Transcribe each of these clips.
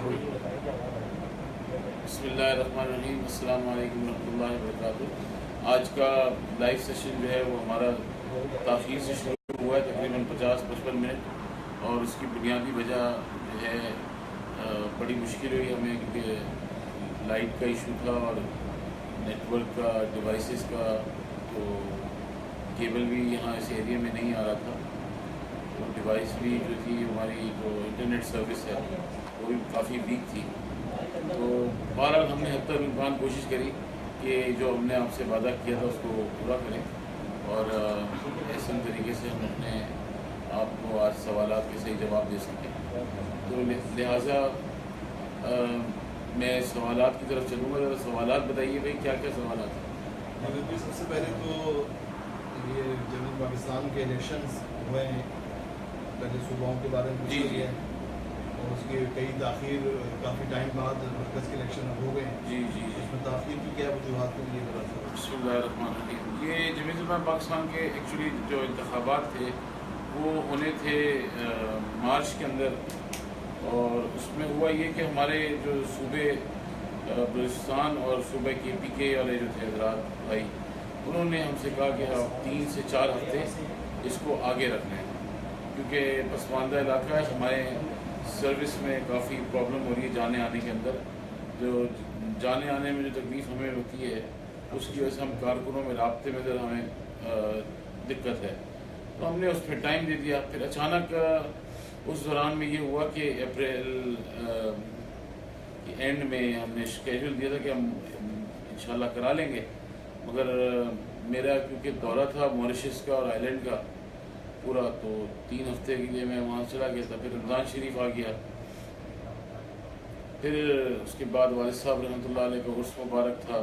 بسم اللہ الرحمن الرحیم، السلام علیکم ورحمۃ اللہ وبرکاتہ۔ آج کا لائیو سیشن جو ہے وہ ہمارا تاخیر سے شروع ہوا ہے، تقریباً 50-55 منٹ، اور اس کی بنیادی وجہ جو ہے بڑی مشکل ہوئی ہمیں، کیونکہ لائٹ کا ایشو تھا اور نیٹ ورک کا، ڈیوائسز کا، تو کیبل بھی یہاں اس ایریا میں نہیں آ رہا تھا، تو ڈیوائس بھی جو تھی ہماری، جو انٹرنیٹ سروس ہے وہ بھی کافی ویک تھی۔ تو بہرحال ہم نے حد تک امکان کوشش کری کہ جو ہم نے آپ سے وعدہ کیا تھا اس کو پورا کریں، اور احسن طریقے سے ہم اپنے آپ کو آج سوالات کے صحیح جواب دے سکیں۔ تو لہٰذا میں سوالات کی طرف چلوں گا۔ ذرا سوالات بتائیے بھائی، کیا کیا سوالات ہیں؟ سب سے پہلے تو یہ جنوبی پاکستان کے الیکشنز ہوئے ہیں، پہلے صوباؤں کے بارے میں پوچھا گیا ہے، اور اس کی کئی تاخیر، کافی ٹائم بعد مرکز کے الیکشن اب ہو گئے ہیں۔ جی جی اس میں تاخیر کی کیا وجوہات ہیں، یہ ذرا سا۔ بسم اللہ الرحمن الرحیم۔ یہ جمہوریت اسلامی پاکستان کے ایکچولی جو انتخابات تھے وہ ہونے تھے مارچ کے اندر، اور اس میں ہوا یہ کہ ہمارے جو صوبے بلوچستان اور صوبہ کے پی کے والے جو تھے حضرات بھائی، انہوں نے ہم سے کہا کہ آپ 3 سے 4 ہفتے اس کو آگے رکھنا ہے، کیونکہ پسماندہ علاقہ ہے، ہمارے سروس میں کافی پرابلم ہو رہی ہے جانے آنے کے اندر، جو جانے آنے میں جو تکلیف ہمیں ہوتی ہے اس کی وجہ سے ہم کارکنوں میں رابطے میں ذرا ہمیں دقت ہے، تو ہم نے اس پہ ٹائم دے دیا۔ پھر اچانک اس دوران میں یہ ہوا کہ اپریل کے اینڈ میں ہم نے اسکیجول دیا تھا کہ ہم انشاءاللہ کرا لیں گے، مگر میرا کیونکہ دورہ تھا موریشس کا اور آئی لینڈ کا پورا، تو 3 ہفتے کے لیے میں وہاں چلا گیا تھا۔ پھر رمضان شریف آ گیا، پھر اس کے بعد والد صاحب رحمۃ اللہ علیہ کا عرس مبارک تھا،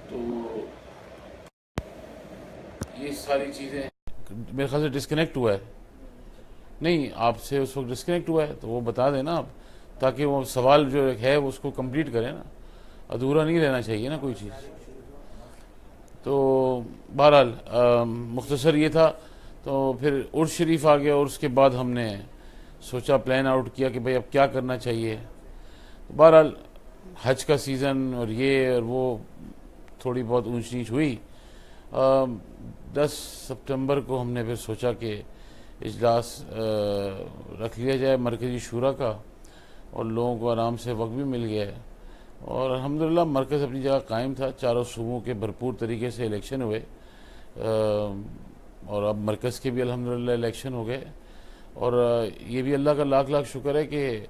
تو یہ ساری چیزیں میرے خیال سے ڈسکنیکٹ ہوا ہے۔ نہیں، آپ سے اس وقت ڈسکنیکٹ ہوا ہے تو وہ بتا دیں نا آپ، تاکہ وہ سوال جو ہے وہ اس کو کمپلیٹ کریں نا، ادھورا نہیں رہنا چاہیے نا کوئی چیز۔ تو بہرحال مختصر یہ تھا، تو پھر عرس شریف آ گیا، اور اس کے بعد ہم نے سوچا، پلان آؤٹ کیا کہ بھئی اب کیا کرنا چاہیے۔ بہرحال حج کا سیزن اور یہ اور وہ تھوڑی بہت اونچ نیچ ہوئی۔ 10 سپٹمبر کو ہم نے پھر سوچا کہ اجلاس رکھ لیا جائے مرکزی شورا کا، اور لوگوں کو آرام سے وقت بھی مل گیا ہے، اور الحمدللہ مرکز اپنی جگہ قائم تھا، چاروں صوبوں کے بھرپور طریقے سے الیکشن ہوئے، اور اب مرکز کے بھی الحمدللہ الیکشن ہو گئے، اور یہ بھی اللہ کا لاکھ لاکھ شکر ہے کہ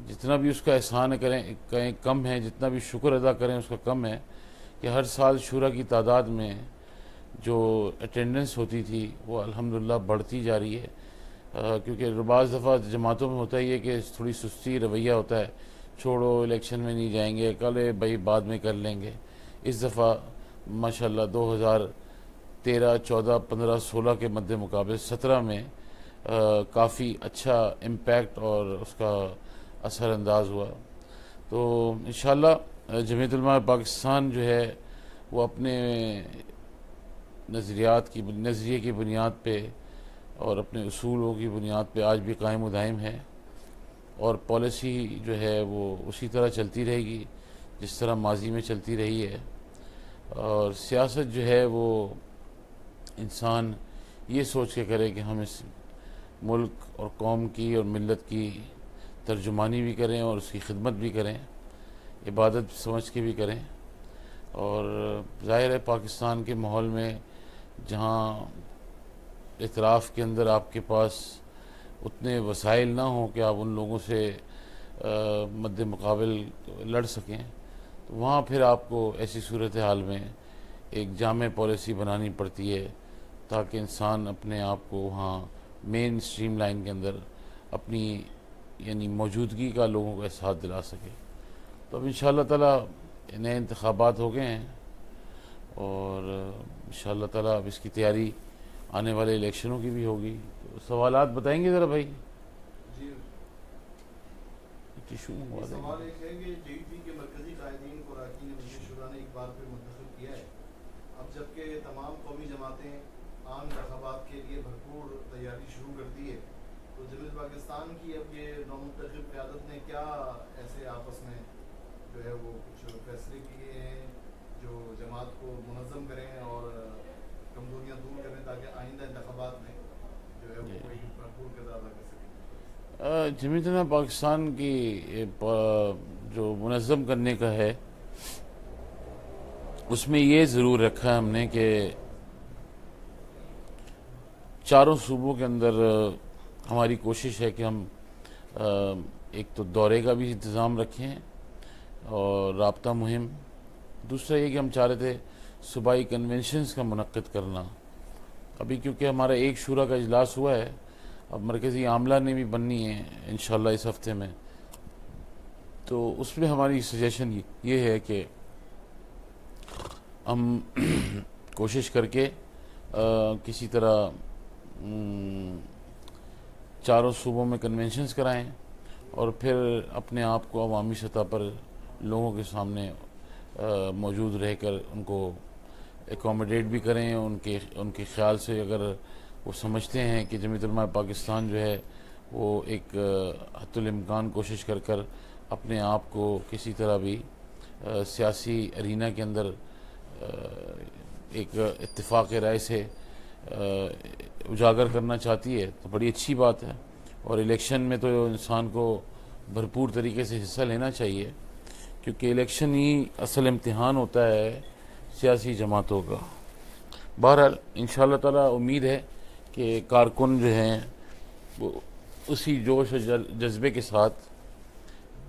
جتنا بھی اس کا احسان کہیں کم ہے، جتنا بھی شکر ادا کریں اس کا کم ہے، کہ ہر سال شورا کی تعداد میں جو اٹینڈنس ہوتی تھی وہ الحمدللہ بڑھتی جا رہی ہے، کیونکہ بعض دفعہ جماعتوں میں ہوتا ہی ہے کہ تھوڑی سستی رویہ ہوتا ہے، چھوڑو الیکشن میں نہیں جائیں گے، کل بھائی بعد میں کر لیں گے۔ اس دفعہ ماشاءاللہ 2013، 14، 15، 16 کے مد مقابل 17 میں کافی اچھا امپیکٹ اور اس کا اثر انداز ہوا۔ تو انشاءاللہ جمعیت علماء پاکستان جو ہے وہ اپنے نظریے کی بنیاد پہ اور اپنے اصولوں کی بنیاد پہ آج بھی قائم و دائم ہے، اور پالیسی جو ہے وہ اسی طرح چلتی رہے گی جس طرح ماضی میں چلتی رہی ہے، اور سیاست جو ہے وہ انسان یہ سوچ کے کرے کہ ہم اس ملک اور قوم کی اور ملت کی ترجمانی بھی کریں اور اس کی خدمت بھی کریں، عبادت سمجھ کے بھی کریں۔ اور ظاہر ہے پاکستان کے ماحول میں جہاں اعتراف کے اندر آپ کے پاس اتنے وسائل نہ ہوں کہ آپ ان لوگوں سے مد مقابل لڑ سکیں، تو وہاں پھر آپ کو ایسی صورتحال میں ایک جامع پالیسی بنانی پڑتی ہے، تاکہ انسان اپنے آپ کو وہاں مین اسٹریم لائن کے اندر اپنی یعنی موجودگی کا لوگوں کو احساس دلا سکے۔ تو اب انشاءاللہ تعالیٰ نئے انتخابات ہو گئے ہیں، اور انشاءاللہ تعالیٰ اب اس کی تیاری آنے والے الیکشنوں کی بھی ہوگی۔ تو سوالات بتائیں گے ذرا بھائی؟ جی، ٹیشو منگوا دیں سوال ایک ہے کہ جے پی کے مرکزی قائدین کو اراکین مجلس شورا نے ایک بار پھر منتخب کیا ہے، اب جبکہ تمام قومی جماعتیں عام انتخابات کے لیے بھرپور تیاری شروع کر دی ہے، تو تو جمعیت پاکستان کی اب یہ نومنتخب قیادت نے کیا ایسے آپس میں جو ہے وہ کچھ فیصلے کیے ہیں جو جماعت کو منظم کریں اور کمزوریاں دور کریں تاکہ آئندہ انتخابات میں جو ہے وہ کوئی بھرپور کردار ادا کر سکیں؟ جمعیت پاکستان کی جو منظم کرنے کا ہے اس میں یہ ضرور رکھا ہے ہم نے کہ چاروں صوبوں کے اندر ہماری کوشش ہے کہ ہم ایک تو دورے کا بھی انتظام رکھیں اور رابطہ مہم، دوسرا یہ کہ ہم چاہ رہے تھے صوبائی کنونشنز کا منعقد کرنا. ابھی کیونکہ ہمارا ایک شورا کا اجلاس ہوا ہے، اب مرکزی عاملہ نے بھی بننی ہے انشاءاللہ اس ہفتے میں، تو اس میں ہماری سجیشن یہ ہے کہ ہم کوشش کر کے کسی طرح چاروں صوبوں میں کنونشنز کرائیں اور پھر اپنے آپ کو عوامی سطح پر لوگوں کے سامنے موجود رہ کر ان کو اکوموڈیٹ بھی کریں. ان کے خیال سے اگر وہ سمجھتے ہیں کہ جمعیت علماء پاکستان جو ہے وہ ایک حتی الامکان کوشش کر اپنے آپ کو کسی طرح بھی سیاسی ارینا کے اندر ایک اتفاق رائے سے اجاگر کرنا چاہتی ہے تو بڑی اچھی بات ہے. اور الیکشن میں تو انسان کو بھرپور طریقے سے حصہ لینا چاہیے، کیونکہ الیکشن ہی اصل امتحان ہوتا ہے سیاسی جماعتوں کا. بہرحال انشاءاللہ تعالی امید ہے کہ کارکن جو ہیں وہ اسی جوش و جذبے کے ساتھ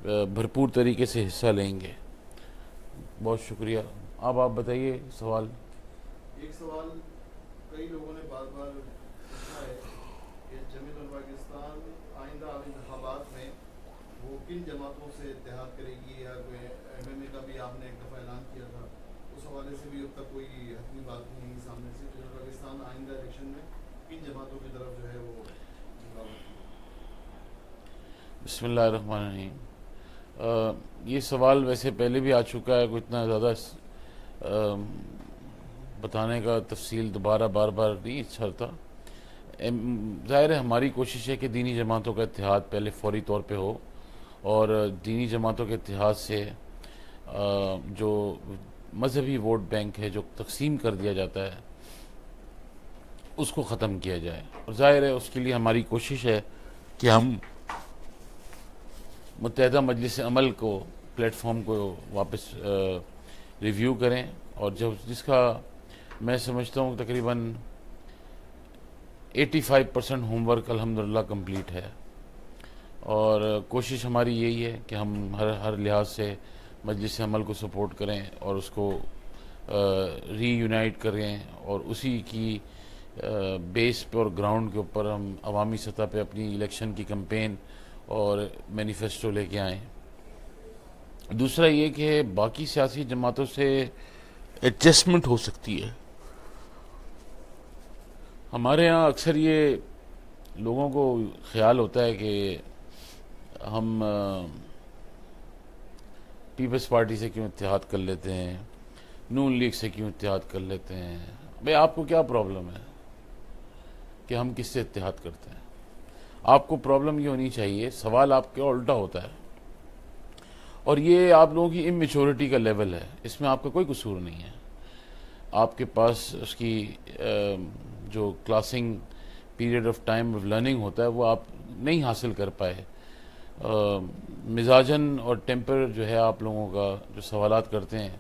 بھرپور طریقے سے حصہ لیں گے. بہت شکریہ. اب آپ بتائیے سوال. ایک سوال کئی لوگوں نے بار بار پوچھا ہے کہ جمعیت پاکستان آئندہ انتخابات میں وہ کن جماعتوں سے اتحاد کرے گی، یا کوئی ایم ایم اے کا بھی آپ نے ایک دفعہ اعلان کیا تھا، اس حوالے سے بھی اب تک کوئی حتمی بات نہیں ہے سامنے سے. جمعیت پاکستان آئندہ الیکشن میں کن جماعتوں کی طرف جو ہے وہ بسم اللہ الرحمن الرحیم. یہ سوال ویسے پہلے بھی آ چکا ہے، کوئی اتنا زیادہ بتانے کا تفصیل دوبارہ بار بار نہیں اچھا تھا. ظاہر ہے ہماری کوشش ہے کہ دینی جماعتوں کا اتحاد پہلے فوری طور پہ ہو، اور دینی جماعتوں کے اتحاد سے جو مذہبی ووٹ بینک ہے جو تقسیم کر دیا جاتا ہے اس کو ختم کیا جائے. اور ظاہر ہے اس کے لیے ہماری کوشش ہے کہ ہم متحدہ مجلس عمل کو پلیٹ فارم کو واپس ریویو کریں، اور جس کا میں سمجھتا ہوں تقریباً 85% ہوم ورک الحمدللہ کمپلیٹ ہے. اور کوشش ہماری یہی ہے کہ ہم ہر لحاظ سے مجلس عمل کو سپورٹ کریں اور اس کو ری یونائٹ کریں، اور اسی کی بیس پہ اور گراؤنڈ کے اوپر ہم عوامی سطح پہ اپنی الیکشن کی کمپین اور مینیفیسٹو لے کے آئیں. دوسرا یہ کہ باقی سیاسی جماعتوں سے ایڈجسٹمنٹ ہو سکتی ہے. ہمارے ہاں اکثر یہ لوگوں کو خیال ہوتا ہے کہ ہم پیپلز پارٹی سے کیوں اتحاد کر لیتے ہیں، نون لیگ سے کیوں اتحاد کر لیتے ہیں. بھئی آپ کو کیا پرابلم ہے کہ ہم کس سے اتحاد کرتے ہیں؟ آپ کو پرابلم یہ ہونی چاہیے، سوال آپ کا الٹا ہوتا ہے، اور یہ آپ لوگوں کی اممیچورٹی کا لیول ہے. اس میں آپ کا کوئی قصور نہیں ہے. آپ کے پاس اس کی جو classing period of time of learning ہوتا ہے وہ آپ نہیں حاصل کر پائے. مزاجن اور ٹیمپر جو ہے آپ لوگوں کا جو سوالات کرتے ہیں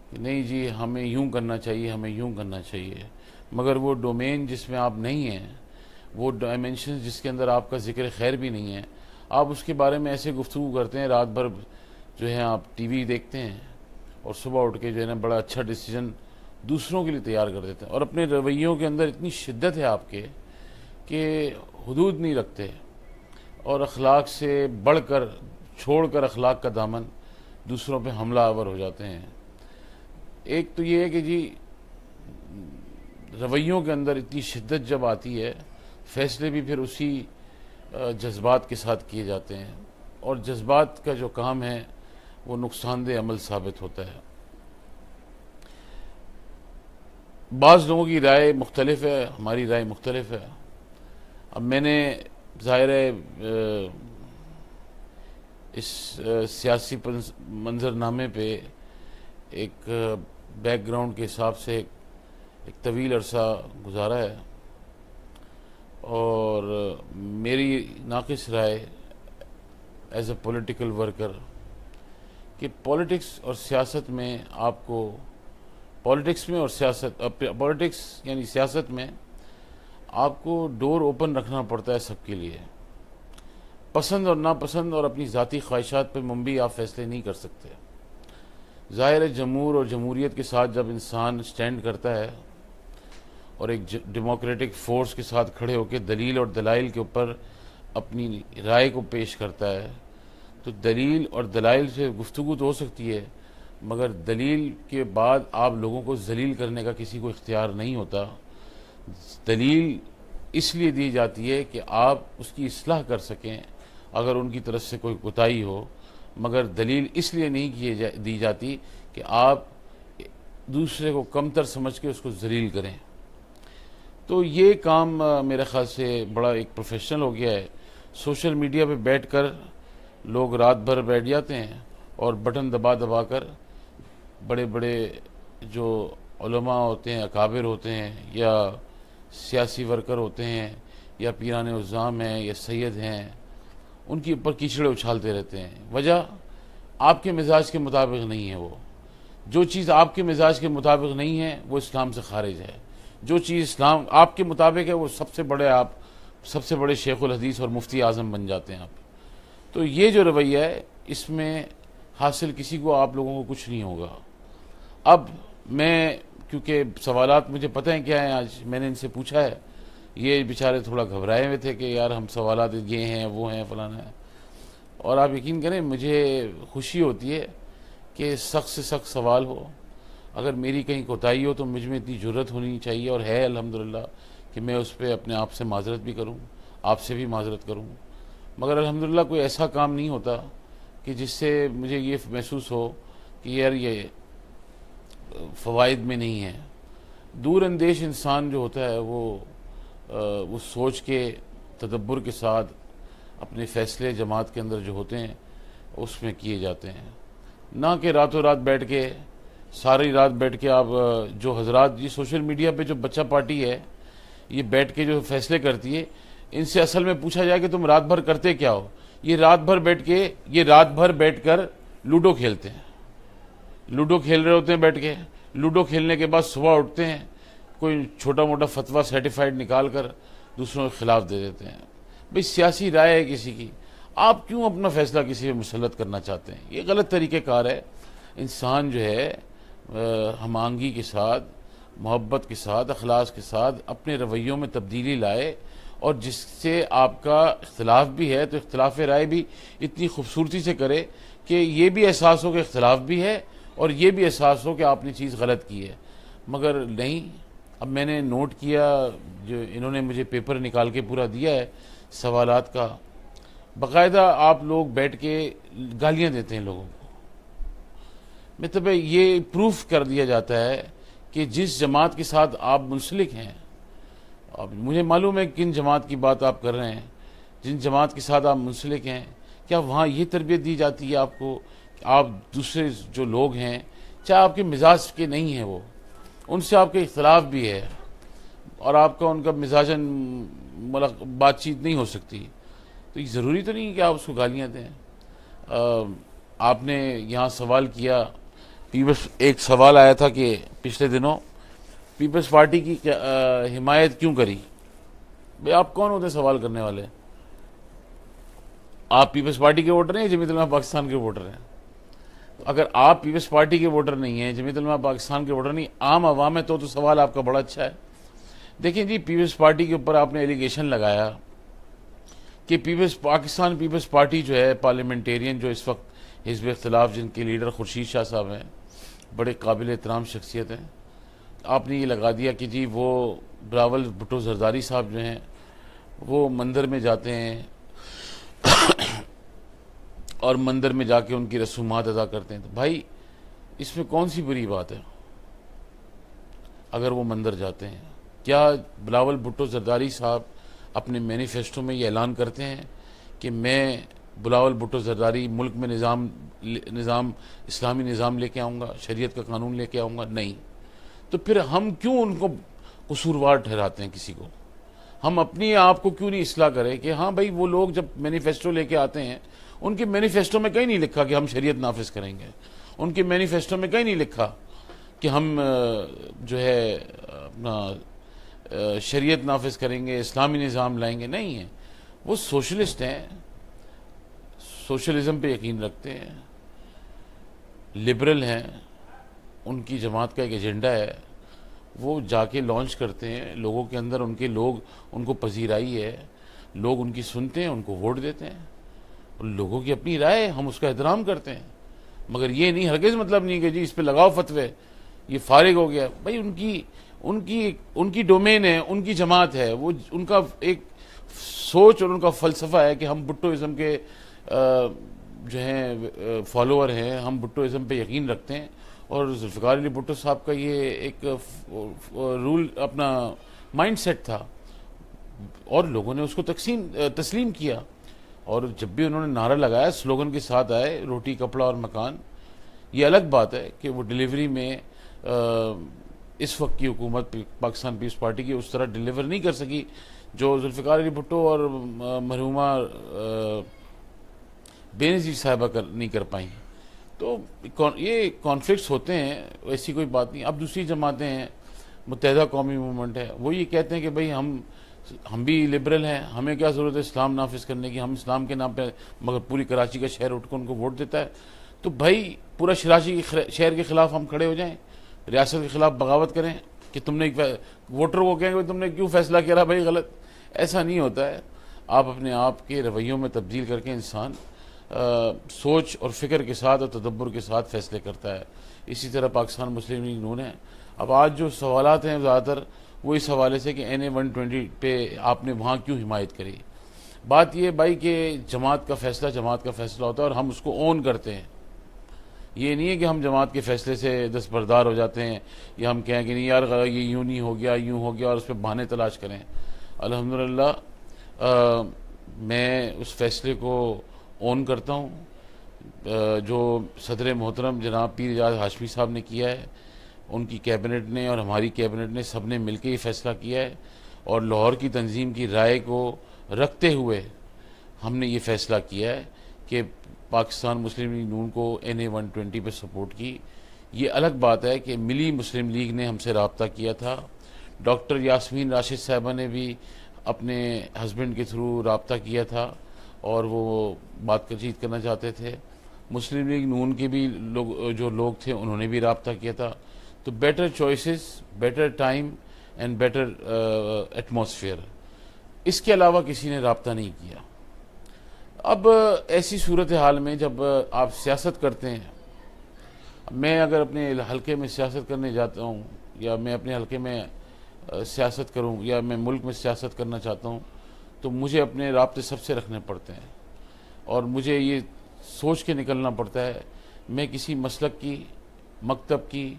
کہ نہیں جی ہمیں یوں کرنا چاہیے، ہمیں یوں کرنا چاہیے، مگر وہ ڈومین جس میں آپ نہیں ہیں، وہ ڈائمینشن جس کے اندر آپ کا ذکر خیر بھی نہیں ہے، آپ اس کے بارے میں ایسے گفتگو کرتے ہیں. رات بھر جو ہے آپ ٹی وی دیکھتے ہیں اور صبح اٹھ کے جو ہے نا بڑا اچھا ڈیسیجن دوسروں کے لیے تیار کر دیتے ہیں، اور اپنے رویوں کے اندر اتنی شدت ہے آپ کے کہ حدود نہیں رکھتے، اور اخلاق سے بڑھ کر چھوڑ کر اخلاق کا دامن دوسروں پہ حملہ آور ہو جاتے ہیں. ایک تو یہ ہے کہ جی رویوں کے اندر اتنی شدت جب آتی ہے، فیصلے بھی پھر اسی جذبات کے ساتھ کیے جاتے ہیں، اور جذبات کا جو کام ہے وہ نقصان دہ عمل ثابت ہوتا ہے. بعض لوگوں کی رائے مختلف ہے، ہماری رائے مختلف ہے. اب میں نے ظاہر ہے اس سیاسی منظرنامے پہ ایک بیک گراؤنڈ کے حساب سے ایک طویل عرصہ گزارا ہے، اور میری ناقص رائے ایز اے پولیٹیکل ورکر کہ پولیٹکس اور سیاست میں آپ کو پولیٹکس یعنی سیاست میں آپ کو ڈور اوپن رکھنا پڑتا ہے سب کے لیے. پسند اور ناپسند اور اپنی ذاتی خواہشات پہ منبی آپ فیصلے نہیں کر سکتے. ظاہر ہے جمہور اور جمہوریت کے ساتھ جب انسان سٹینڈ کرتا ہے اور ایک ڈیموکریٹک فورس کے ساتھ کھڑے ہو کے دلیل اور دلائل کے اوپر اپنی رائے کو پیش کرتا ہے، تو دلیل اور دلائل سے گفتگو تو ہو سکتی ہے، مگر دلیل کے بعد آپ لوگوں کو ذلیل کرنے کا کسی کو اختیار نہیں ہوتا. دلیل اس لیے دی جاتی ہے کہ آپ اس کی اصلاح کر سکیں اگر ان کی طرف سے کوئی کوتاہی ہو، مگر دلیل اس لیے نہیں دی جاتی کہ آپ دوسرے کو کمتر سمجھ کے اس کو ذلیل کریں. تو یہ کام میرے خیال سے بڑا ایک پروفیشنل ہو گیا ہے. سوشل میڈیا پہ بیٹھ کر لوگ رات بھر بیٹھ جاتے ہیں اور بٹن دبا دبا کر بڑے بڑے جو علماء ہوتے ہیں، اکابر ہوتے ہیں، یا سیاسی ورکر ہوتے ہیں، یا پیران عظام ہیں، یا سید ہیں، ان کے اوپر کیچڑے اچھالتے رہتے ہیں. وجہ آپ کے مزاج کے مطابق نہیں ہے. وہ جو چیز آپ کے مزاج کے مطابق نہیں ہے وہ اسلام سے خارج ہے. جو چیز اسلام آپ کے مطابق ہے وہ سب سے بڑے شیخ الحدیث اور مفتی اعظم بن جاتے ہیں آپ. تو یہ جو رویہ ہے اس میں حاصل کسی کو آپ لوگوں کو کچھ نہیں ہوگا. اب میں کیونکہ سوالات مجھے پتہ ہیں کیا ہیں، آج میں نے ان سے پوچھا ہے، یہ بیچارے تھوڑا گھبرائے ہوئے تھے کہ یار ہم سوالات یہ ہیں وہ ہیں فلانا ہے. اور آپ یقین کریں مجھے خوشی ہوتی ہے کہ سخت سے سخت سوال ہو. اگر میری کہیں کوتاہی ہو تو مجھ میں اتنی جرت ہونی چاہیے، اور ہے الحمدللہ، کہ میں اس پہ اپنے آپ سے معذرت بھی کروں، آپ سے بھی معذرت کروں. مگر الحمدللہ کوئی ایسا کام نہیں ہوتا کہ جس سے مجھے یہ محسوس ہو کہ یار یہ فوائد میں نہیں ہے. دور اندیش انسان جو ہوتا ہے وہ سوچ کے تدبر کے ساتھ اپنے فیصلے جماعت کے اندر جو ہوتے ہیں اس میں کیے جاتے ہیں، نہ کہ راتوں رات بیٹھ کے ساری رات بیٹھ کے آپ جو حضرات یہ سوشل میڈیا پہ جو بچہ پارٹی ہے یہ بیٹھ کے جو فیصلے کرتی ہے، ان سے اصل میں پوچھا جائے کہ تم رات بھر کرتے کیا ہو. یہ رات بھر بیٹھ کر لوڈو کھیلتے ہیں، لوڈو کھیل رہے ہوتے ہیں بیٹھ کے. لوڈو کھیلنے کے بعد صبح اٹھتے ہیں، کوئی چھوٹا موٹا فتویٰ سرٹیفائیڈ نکال کر دوسروں کے خلاف دے دیتے ہیں. بھئی سیاسی رائے ہے کسی کی، آپ کیوں اپنا فیصلہ کسی پہ مسلط کرنا چاہتے ہیں؟ یہ غلط طریقہ کار ہے. انسان جو ہے ہم آہنگی کے ساتھ، محبت کے ساتھ، اخلاص کے ساتھ اپنے رویوں میں تبدیلی لائے، اور جس سے آپ کا اختلاف بھی ہے تو اختلاف رائے بھی اتنی خوبصورتی سے کرے کہ یہ بھی احساس ہو کہ اختلاف بھی ہے اور یہ بھی احساس ہو کہ آپ نے چیز غلط کی ہے. مگر نہیں. اب میں نے نوٹ کیا جو انہوں نے مجھے پیپر نکال کے پورا دیا ہے سوالات کا، باقاعدہ آپ لوگ بیٹھ کے گالیاں دیتے ہیں لوگوں کو. مطلب یہ پروف کر دیا جاتا ہے کہ جس جماعت کے ساتھ آپ منسلک ہیں، اب مجھے معلوم ہے کن جماعت کی بات آپ کر رہے ہیں، جن جماعت کے ساتھ آپ منسلک ہیں، کیا وہاں یہ تربیت دی جاتی ہے آپ کو کہ آپ دوسرے جو لوگ ہیں چاہے آپ کے مزاج کے نہیں ہیں، وہ ان سے آپ کے اختلاف بھی ہے اور آپ کا ان کا مزاجاً بات چیت نہیں ہو سکتی، تو یہ ضروری تو نہیں کہ آپ اس کو گالیاں دیں. آپ نے یہاں سوال کیا، ایک سوال آیا تھا کہ پچھلے دنوں پیپلز پارٹی کی حمایت کیوں کری. بھئی آپ کون ہوتے ہیں سوال کرنے والے؟ آپ پیپلز پارٹی کے ووٹر ہیں یا جمعیت علماء پاکستان کے ووٹر ہیں؟ اگر آپ پیپلز پارٹی کے ووٹر نہیں ہیں، جمعیت علماء پاکستان کے ووٹر نہیں، عام عوام ہے، تو سوال آپ کا بڑا اچھا ہے. دیکھیں جی، پیپلز پارٹی کے اوپر آپ نے ایلیگیشن لگایا کہ پاکستان پیپلز پارٹی جو ہے پارلیمنٹیرین جو اس وقت حزب اختلاف جن کے لیڈر خورشید شاہ صاحب ہیں، بڑے قابل احترام شخصیت ہیں، آپ نے یہ لگا دیا کہ جی وہ بلاول بھٹو زرداری صاحب جو ہیں وہ مندر میں جاتے ہیں اور مندر میں جا کے ان کی رسومات ادا کرتے ہیں. تو بھائی اس میں کون سی بری بات ہے اگر وہ مندر جاتے ہیں؟ کیا بلاول بھٹو زرداری صاحب اپنے مینیفیسٹو میں یہ اعلان کرتے ہیں کہ میں بلاول بھٹو زرداری ملک میں نظام اسلامی نظام لے کے آؤں گا، شریعت کا قانون لے کے آؤں گا، نہیں، تو پھر ہم کیوں ان کو قصوروار ٹھہراتے ہیں کسی کو؟ ہم اپنی آپ کو کیوں نہیں اصلاح کریں کہ ہاں بھائی وہ لوگ جب مینیفیسٹو لے کے آتے ہیں ان کے مینیفیسٹو میں کہیں نہیں لکھا کہ ہم شریعت نافذ کریں گے، ان کے مینیفیسٹو میں کہیں نہیں لکھا کہ ہم جو ہے اپنا شریعت نافذ کریں گے، اسلامی نظام لائیں گے، نہیں ہیں، وہ سوشلسٹ ہیں، سوشلزم پہ یقین رکھتے ہیں، لبرل ہیں، ان کی جماعت کا ایک ایجنڈا ہے، وہ جا کے لانچ کرتے ہیں، لوگوں کے اندر ان کو پذیرائی ہے، لوگ ان کی سنتے ہیں، ان کو ووٹ دیتے ہیں، اور لوگوں کی اپنی رائے، ہم اس کا احترام کرتے ہیں، مگر یہ نہیں ہرگز مطلب نہیں کہ جی اس پہ لگاؤ فتوے، یہ فارغ ہو گیا، بھائی ان کی ڈومین ہے، ان کی جماعت ہے، وہ ان کا ایک سوچ اور ان کا فلسفہ ہے کہ ہم بھٹوازم کے جو ہیں فالوور ہیں، ہم بھٹوازم پہ یقین رکھتے ہیں، اور ذوالفقار علی بھٹو صاحب کا یہ ایک رول اپنا مائنڈ سیٹ تھا، اور لوگوں نے اس کو تسلیم کیا، اور جب بھی انہوں نے نعرہ لگایا سلوگن کے ساتھ آئے، روٹی کپڑا اور مکان، یہ الگ بات ہے کہ وہ ڈیلیوری میں اس وقت کی حکومت پاکستان پیپلز پارٹی کی اس طرح ڈیلیور نہیں کر سکی جو ذوالفقار علی بھٹو اور مرحومہ بے نظیر صاحبہ نہیں کر پائیں، تو یہ کانفلکٹس ہوتے ہیں، ایسی کوئی بات نہیں۔ اب دوسری جماعتیں ہیں، متحدہ قومی موومنٹ ہے، وہ یہ کہتے ہیں کہ بھئی ہم بھی لبرل ہیں، ہمیں کیا ضرورت ہے اسلام نافذ کرنے کی، ہم اسلام کے نام پہ، مگر پوری کراچی کا شہر اٹھ کر ان کو ووٹ دیتا ہے، تو بھائی پورا کراچی کے شہر کے خلاف ہم کھڑے ہو جائیں، ریاست کے خلاف بغاوت کریں کہ تم نے ووٹر کو کہیں گے تم نے کیوں فیصلہ کیا بھائی غلط؟ ایسا نہیں ہوتا ہے۔ آپ اپنے آپ کے رویوں میں تبدیل کر کے انسان سوچ اور فکر کے ساتھ اور تدبر کے ساتھ فیصلے کرتا ہے۔ اسی طرح پاکستان مسلم لیگ نون ہے۔ اب آج جو سوالات ہیں زیادہ تر وہ اس حوالے سے کہ NA-120 پہ آپ نے وہاں کیوں حمایت کری۔ بات یہ بھائی کہ جماعت کا فیصلہ ہوتا ہے اور ہم اس کو اون کرتے ہیں۔ یہ نہیں ہے کہ ہم جماعت کے فیصلے سے دستبردار ہو جاتے ہیں یا ہم کہیں کہ نہیں یار یہ یوں نہیں ہو گیا، یوں ہو گیا، اور اس پہ بہانے تلاش کریں۔ الحمدللہ میں اس فیصلے کو اون کرتا ہوں جو صدر محترم جناب پیر اجاز ہاشمی صاحب نے کیا ہے، ان کی کیبنٹ نے اور ہماری کیبنٹ نے سب نے مل کے یہ فیصلہ کیا ہے، اور لاہور کی تنظیم کی رائے کو رکھتے ہوئے ہم نے یہ فیصلہ کیا ہے کہ پاکستان مسلم لیگ نون کو NA-120 پہ سپورٹ کی۔ یہ الگ بات ہے کہ ملی مسلم لیگ نے ہم سے رابطہ کیا تھا، ڈاکٹر یاسمین راشد صاحبہ نے بھی اپنے ہسبینڈ کے تھرو رابطہ کیا تھا اور وہ بات چیت کرنا چاہتے تھے، مسلم لیگ نون کے بھی جو لوگ تھے انہوں نے بھی رابطہ کیا تھا، تو better choices, better time and better atmosphere, اس کے علاوہ کسی نے رابطہ نہیں کیا۔ اب ایسی صورتحال میں جب آپ سیاست کرتے ہیں، میں اگر اپنے حلقے میں سیاست کرنے جاتا ہوں یا میں اپنے حلقے میں سیاست کروں یا میں ملک میں سیاست کرنا چاہتا ہوں تو مجھے اپنے رابطے سب سے رکھنے پڑتے ہیں، اور مجھے یہ سوچ کے نکلنا پڑتا ہے میں کسی مسلک کی، مکتب کی،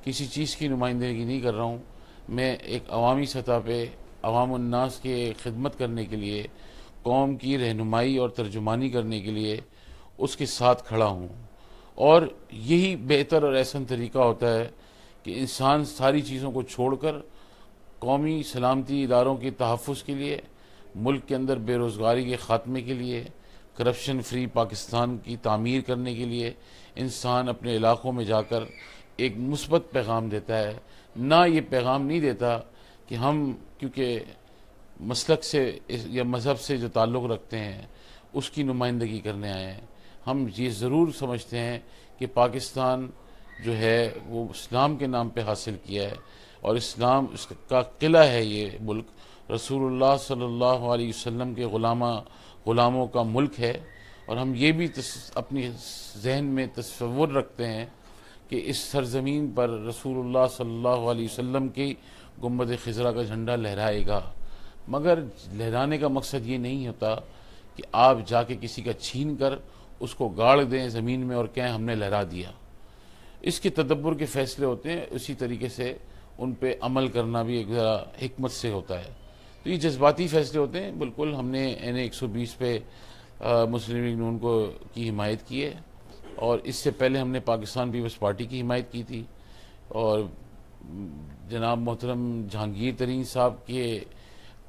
کسی چیز کی نمائندگی نہیں کر رہا ہوں، میں ایک عوامی سطح پہ عوام الناس کے خدمت کرنے کے لیے، قوم کی رہنمائی اور ترجمانی کرنے کے لیے اس کے ساتھ کھڑا ہوں، اور یہی بہتر اور احسن طریقہ ہوتا ہے کہ انسان ساری چیزوں کو چھوڑ کر قومی سلامتی اداروں کے تحفظ کے لیے، ملک کے اندر بے روزگاری کے خاتمے کے لیے، کرپشن فری پاکستان کی تعمیر کرنے کے لیے انسان اپنے علاقوں میں جا کر ایک مثبت پیغام دیتا ہے، نہ یہ پیغام نہیں دیتا کہ ہم کیونکہ مسلک سے یا مذہب سے جو تعلق رکھتے ہیں اس کی نمائندگی کرنے آئے ہیں۔ ہم یہ ضرور سمجھتے ہیں کہ پاکستان جو ہے وہ اسلام کے نام پہ حاصل کیا ہے، اور اسلام اس کا قلعہ ہے، یہ ملک رسول اللہ صلی اللہ علیہ وسلم کے غلاموں کا ملک ہے، اور ہم یہ بھی اپنی ذہن میں تصور رکھتے ہیں کہ اس سرزمین پر رسول اللہ صلی اللہ علیہ وسلم کی گنبد خضرا کا جھنڈا لہرائے گا، مگر لہرانے کا مقصد یہ نہیں ہوتا کہ آپ جا کے کسی کا چھین کر اس کو گاڑ دیں زمین میں اور کہیں ہم نے لہرا دیا۔ اس کے تدبر کے فیصلے ہوتے ہیں، اسی طریقے سے ان پہ عمل کرنا بھی ایک ذرا حکمت سے ہوتا ہے۔ تو یہ جذباتی فیصلے ہوتے ہیں. بالکل ہم نے N120 پہ مسلم لیگ نون کی حمایت کی ہے، اور اس سے پہلے ہم نے پاکستان پیپلز پارٹی کی حمایت کی تھی، اور جناب محترم جہانگیر ترین صاحب کے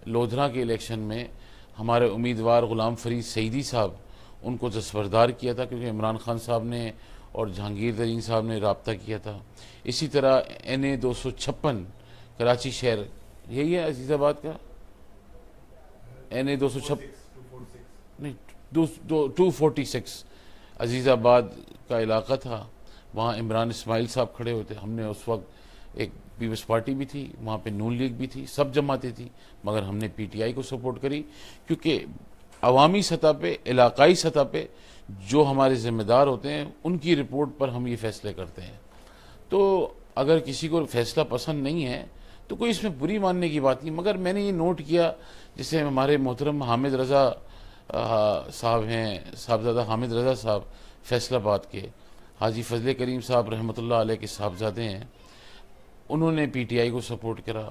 لودھرا کے الیکشن میں ہمارے امیدوار غلام فرید سعیدی صاحب ان کو دستبردار کیا تھا، کیونکہ عمران خان صاحب نے اور جہانگیر ترین صاحب نے رابطہ کیا تھا. اسی طرح NA256 کراچی شہر، یہی ہے عزیز آباد کا NA256 نہیں 246 عزیز آباد کا علاقہ تھا. وہاں عمران اسماعیل صاحب کھڑے ہوتے. ہم نے اس وقت ایک پیپلز پارٹی بھی تھی، وہاں پہ نون لیگ بھی تھی، سب جماعتیں تھیں، مگر ہم نے PTI کو سپورٹ کری، کیونکہ عوامی سطح پہ، علاقائی سطح پہ جو ہمارے ذمہ دار ہوتے ہیں ان کی رپورٹ پر ہم یہ فیصلے کرتے ہیں. تو اگر کسی کو فیصلہ پسند نہیں ہے تو کوئی اس میں بری ماننے کی بات نہیں. مگر میں نے یہ نوٹ کیا، جسے ہمارے محترم حامد رضا صاحب ہیں، صاحبزادہ حامد رضا صاحب فیصل آباد کے، حاجی فضل کریم صاحب رحمۃ اللہ علیہ کے صاحبزادے ہیں، انہوں نے PTI کو سپورٹ کرا.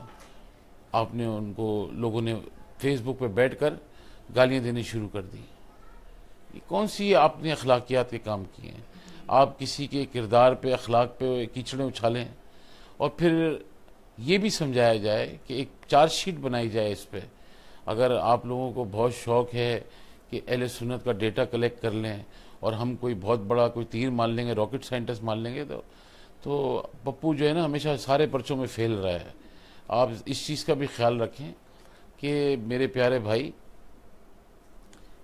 آپ نے ان کو، لوگوں نے فیس بک پہ بیٹھ کر گالیاں دینی شروع کر دی. یہ کون سی آپ نے اخلاقیات کے کام کیے ہیں؟ آپ کسی کے کردار پہ، اخلاق پہ کیچڑیں اچھالیں، اور پھر یہ بھی سمجھایا جائے کہ ایک چارج شیٹ بنائی جائے اس پہ. اگر آپ لوگوں کو بہت شوق ہے کہ اہل سنت کا ڈیٹا کلیکٹ کر لیں اور ہم کوئی بہت بڑا کوئی تیر مان لیں گے، راکٹ سائنٹسٹ مان لیں گے، تو پپو جو ہے نا ہمیشہ سارے پرچوں میں فیل رہا ہے. آپ اس چیز کا بھی خیال رکھیں کہ میرے پیارے بھائی،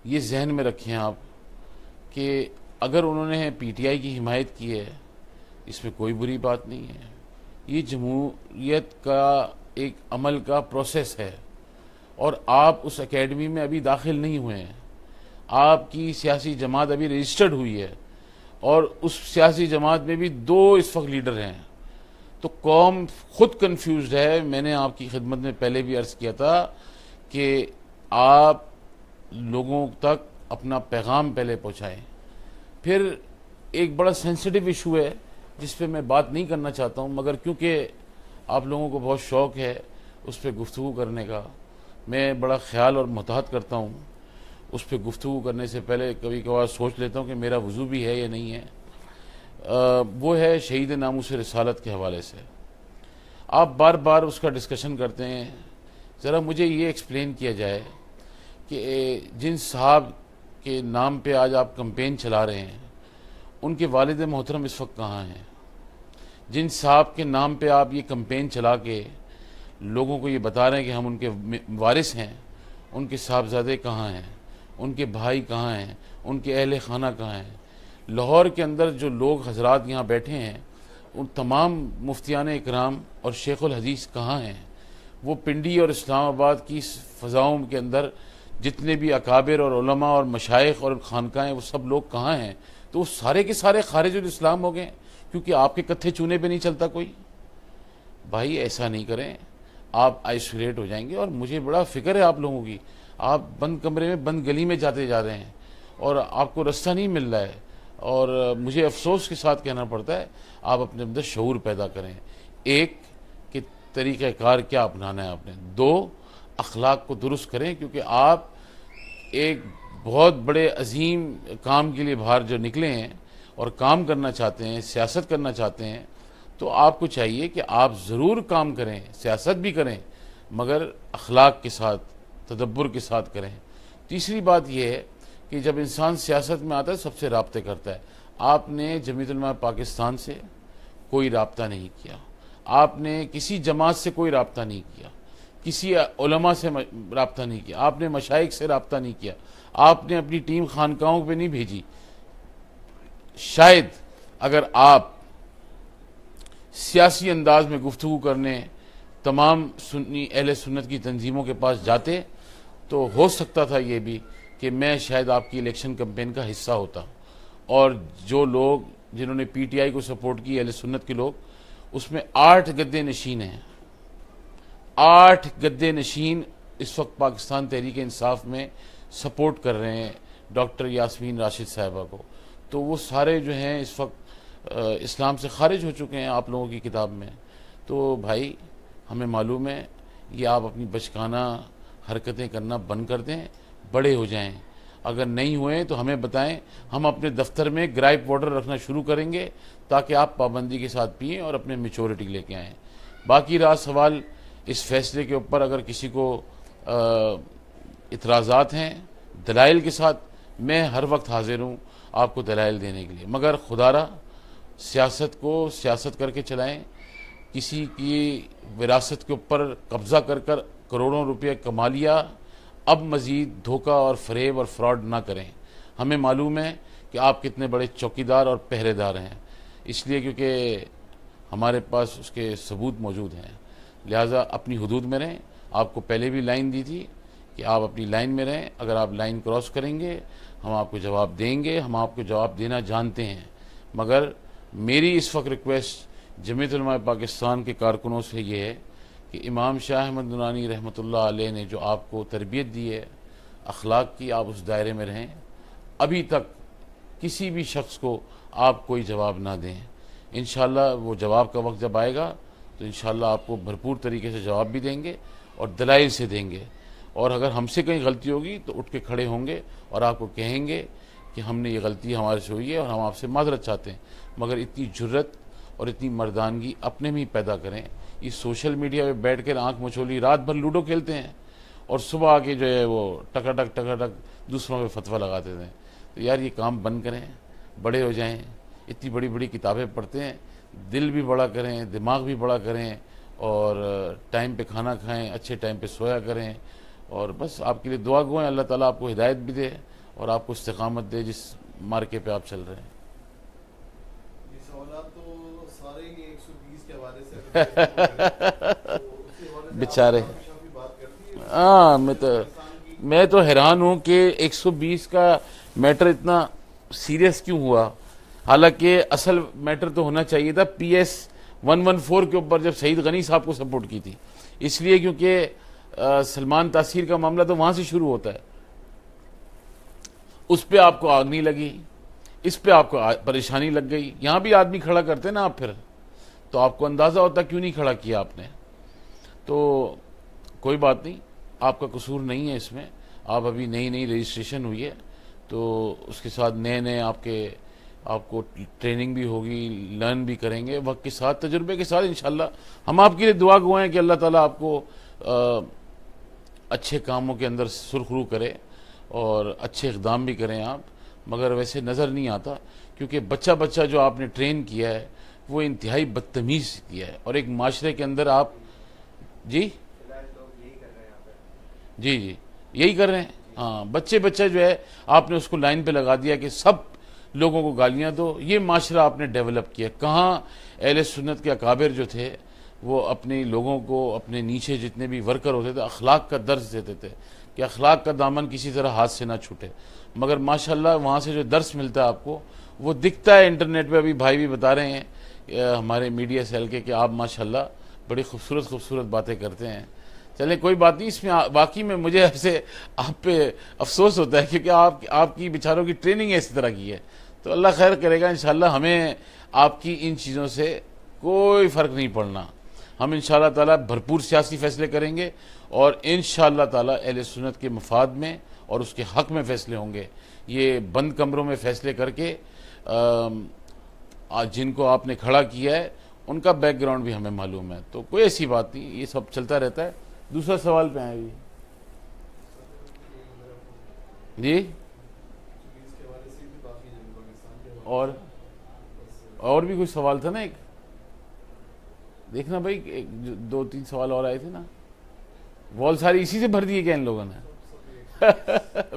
یہ ذہن میں رکھیں آپ کہ اگر انہوں نے PTI کی حمایت کی ہے، اس میں کوئی بری بات نہیں ہے. یہ جمہوریت کا ایک عمل کا پروسیس ہے، اور آپ اس اکیڈمی میں ابھی داخل نہیں ہوئے ہیں. آپ کی سیاسی جماعت ابھی رجسٹرڈ ہوئی ہے، اور اس سیاسی جماعت میں بھی 2 اس وقت لیڈر ہیں. تو قوم خود کنفیوزڈ ہے. میں نے آپ کی خدمت میں پہلے بھی عرض کیا تھا کہ آپ لوگوں تک اپنا پیغام پہلے پہنچائیں. پھر ایک بڑا سینسٹیو ایشو ہے جس پہ میں بات نہیں کرنا چاہتا ہوں، مگر کیونکہ آپ لوگوں کو بہت شوق ہے اس پہ گفتگو کرنے کا، میں بڑا خیال اور محتاط کرتا ہوں. اس پہ گفتگو کرنے سے پہلے کبھی کبھار سوچ لیتا ہوں کہ میرا وضو بھی ہے یا نہیں ہے. وہ ہے شہید ناموس رسالت کے حوالے سے. آپ بار بار اس کا ڈسکشن کرتے ہیں. ذرا مجھے یہ ایکسپلین کیا جائے کہ جن صاحب کے نام پہ آج آپ کمپین چلا رہے ہیں، ان کے والد محترم اس وقت کہاں ہیں؟ جن صاحب کے نام پہ آپ یہ کمپین چلا کے لوگوں کو یہ بتا رہے ہیں کہ ہم ان کے وارث ہیں، ان کے صاحبزادے کہاں ہیں؟ ان کے بھائی کہاں ہیں؟ ان کے اہل خانہ کہاں ہیں؟ لاہور کے اندر جو لوگ حضرات یہاں بیٹھے ہیں، ان تمام مفتیان اکرام اور شیخ الحدیث کہاں ہیں؟ وہ پنڈی اور اسلام آباد کی فضاؤں کے اندر جتنے بھی اکابر اور علماء اور مشائخ اور خانقاہیں، وہ سب لوگ کہاں ہیں؟ تو وہ سارے کے سارے خارج الاسلام ہو گئے کیونکہ آپ کے کتھے چونے پہ نہیں چلتا کوئی. بھائی ایسا نہیں کریں، آپ آئسولیٹ ہو جائیں گے. اور مجھے بڑا فکر ہے آپ لوگوں کی. آپ بند کمرے میں، بند گلی میں جاتے جا رہے ہیں اور آپ کو رستہ نہیں مل رہا ہے، اور مجھے افسوس کے ساتھ کہنا پڑتا ہے. آپ اپنے اندر شعور پیدا کریں. ایک کہ طریقہ کار کیا اپنانا ہے آپ نے. 2 اخلاق کو درست کریں، کیونکہ آپ ایک بہت بڑے عظیم کام کے لیے باہر جو نکلے ہیں اور کام کرنا چاہتے ہیں، سیاست کرنا چاہتے ہیں، تو آپ کو چاہیے کہ آپ ضرور کام کریں، سیاست بھی کریں، مگر اخلاق کے ساتھ، تدبر کے ساتھ کریں. تیسری بات یہ ہے کہ جب انسان سیاست میں آتا ہے سب سے رابطے کرتا ہے. آپ نے جمعیت علماء پاکستان سے کوئی رابطہ نہیں کیا، آپ نے کسی جماعت سے کوئی رابطہ نہیں کیا، کسی علماء سے رابطہ نہیں کیا، آپ نے مشائخ سے رابطہ نہیں کیا، آپ نے اپنی ٹیم خانقاہوں پہ نہیں بھیجی. شاید اگر آپ سیاسی انداز میں گفتگو کرنے تمام سنی اہل سنت کی تنظیموں کے پاس جاتے تو ہو سکتا تھا یہ بھی کہ میں شاید آپ کی الیکشن کمپین کا حصہ ہوتا. اور جو لوگ جنہوں نے PTI کو سپورٹ کی، اہل سنت کے لوگ، اس میں 8 گدے نشین ہیں. 8 گدے نشین اس وقت پاکستان تحریک انصاف میں سپورٹ کر رہے ہیں ڈاکٹر یاسمین راشد صاحبہ کو. تو وہ سارے جو ہیں اس وقت اسلام سے خارج ہو چکے ہیں آپ لوگوں کی کتاب میں. تو بھائی ہمیں معلوم ہے یہ آپ اپنی بچکانہ حرکتیں کرنا بند کر دیں، بڑے ہو جائیں. اگر نہیں ہوئے تو ہمیں بتائیں، ہم اپنے دفتر میں گرائپ واٹر رکھنا شروع کریں گے تاکہ آپ پابندی کے ساتھ پئیں اور اپنے میچورٹی لے کے آئیں. باقی رہا سوال اس فیصلے کے اوپر، اگر کسی کو اعتراضات ہیں دلائل کے ساتھ، میں ہر وقت حاضر ہوں آپ کو دلائل دینے کے لیے، مگر خدا را سیاست کو سیاست کر کے چلائیں. کسی کی وراثت کے اوپر قبضہ کر کر کروڑوں روپے کما لیا، اب مزید دھوکہ اور فریب اور فراڈ نہ کریں. ہمیں معلوم ہے کہ آپ کتنے بڑے چوکیدار اور پہرے دار ہیں، اس لیے کیونکہ ہمارے پاس اس کے ثبوت موجود ہیں. لہٰذا اپنی حدود میں رہیں. آپ کو پہلے بھی لائن دی تھی کہ آپ اپنی لائن میں رہیں. اگر آپ لائن کراس کریں گے ہم آپ کو جواب دیں گے، ہم آپ کو جواب دینا جانتے ہیں. مگر میری اس وقت ریکویسٹ جمعیت علماء پاکستان کے کارکنوں سے یہ ہے کہ امام شاہ احمد نورانی رحمۃ اللہ علیہ نے جو آپ کو تربیت دی ہے اخلاق کی، آپ اس دائرے میں رہیں. ابھی تک کسی بھی شخص کو آپ کوئی جواب نہ دیں. انشاءاللہ وہ جواب کا وقت جب آئے گا تو انشاءاللہ آپ کو بھرپور طریقے سے جواب بھی دیں گے اور دلائل سے دیں گے. اور اگر ہم سے کہیں غلطی ہوگی تو اٹھ کے کھڑے ہوں گے اور آپ کو کہیں گے کہ ہم نے یہ غلطی ہمارے سے ہوئی ہے اور ہم آپ سے معذرت چاہتے ہیں. مگر اتنی جرت اور اتنی مردانگی اپنے میں ہی پیدا کریں. اس سوشل میڈیا پہ بیٹھ کر آنکھ مچولی رات بھر لوڈو کھیلتے ہیں اور صبح آ کے جو ہے وہ ٹکا ٹک دوسروں پہ فتویٰ لگاتے تھے. تو یار یہ کام بند کریں، بڑے ہو جائیں. اتنی بڑی بڑی کتابیں پڑھتے ہیں، دل بھی بڑا کریں، دماغ بھی بڑا کریں، اور ٹائم پہ کھانا کھائیں، اچھے ٹائم پہ سویا کریں. اور بس آپ کے لیے دعا گو ہیں، اللہ تعالیٰ آپ کو ہدایت بھی دے اور آپ کو استقامت دے جس مارکے پہ آپ چل رہے ہیں. یہ سوالات تو سارے ہی 120 کے حوالے سے بیچارے. ہاں میں تو حیران ہوں کہ 120 کا میٹر اتنا سیریس کیوں ہوا، حالانکہ اصل میٹر تو ہونا چاہیے تھا PS 114 کے اوپر جب سعید غنی صاحب کو سپورٹ کی تھی. اس لیے کیونکہ سلمان تاثیر کا معاملہ تو وہاں سے شروع ہوتا ہے. اس پہ آپ کو آگ نہیں لگی، اس پہ آپ کو پریشانی لگ گئی. یہاں بھی آدمی کھڑا کرتے نا آپ، پھر تو آپ کو اندازہ ہوتا کیوں نہیں کھڑا کیا آپ نے. تو کوئی بات نہیں، آپ کا قصور نہیں ہے اس میں. آپ ابھی نئی رجسٹریشن ہوئی ہے تو اس کے ساتھ نئے آپ کو ٹریننگ بھی ہوگی، لرن بھی کریں گے وقت کے ساتھ، تجربے کے ساتھ. انشاءاللہ ہم آپ کے لیے دعا گو ہیں کہ اللہ تعالیٰ آپ کو اچھے کاموں کے اندر سرخرو کرے اور اچھے اقدام بھی کریں آپ. مگر ویسے نظر نہیں آتا کیونکہ بچہ جو آپ نے ٹرین کیا ہے وہ انتہائی بدتمیز کیا ہے. اور ایک معاشرے کے اندر آپ جی یہی کر رہے ہیں. ہاں بچہ جو ہے آپ نے اس کو لائن پہ لگا دیا کہ سب لوگوں کو گالیاں دو. یہ معاشرہ آپ نے ڈیولپ کیا. کہاں اہل سنت کے اکابر جو تھے وہ اپنے لوگوں کو، اپنے نیچے جتنے بھی ورکر ہوتے تھے، اخلاق کا درس دیتے تھے کہ اخلاق کا دامن کسی طرح ہاتھ سے نہ چھوٹے. مگر ماشاءاللہ وہاں سے جو درس ملتا ہے آپ کو وہ دکھتا ہے انٹرنیٹ پہ. ابھی بھائی بھی بتا رہے ہیں ہمارے میڈیا سیل کے کہ آپ ماشاءاللہ بڑی خوبصورت باتیں کرتے ہیں. چلیں کوئی بات نہیں. اس میں واقعی میں مجھے ایسے آپ پہ افسوس ہوتا ہے کیونکہ آپ کی بیچاروں کی ٹریننگ اسی طرح کی ہے. تو اللہ خیر کرے گا انشاءاللہ. ہمیں آپ کی ان چیزوں سے کوئی فرق نہیں پڑنا. ہم انشاءاللہ تعالیٰ بھرپور سیاسی فیصلے کریں گے اور انشاءاللہ تعالیٰ اہل سنت کے مفاد میں اور اس کے حق میں فیصلے ہوں گے. یہ بند کمروں میں فیصلے کر کے جن کو آپ نے کھڑا کیا ہے ان کا بیک گراؤنڈ بھی ہمیں معلوم ہے. تو کوئی ایسی بات نہیں، یہ سب چلتا رہتا ہے. دوسرا سوال پہ آئے جی اور بھی کوئی سوال تھا نا ایک، دیکھنا بھائی 2-3 سوال اور آئے تھے نا. وال ساری اسی سے بھر دیے کیا ان لوگوں نے؟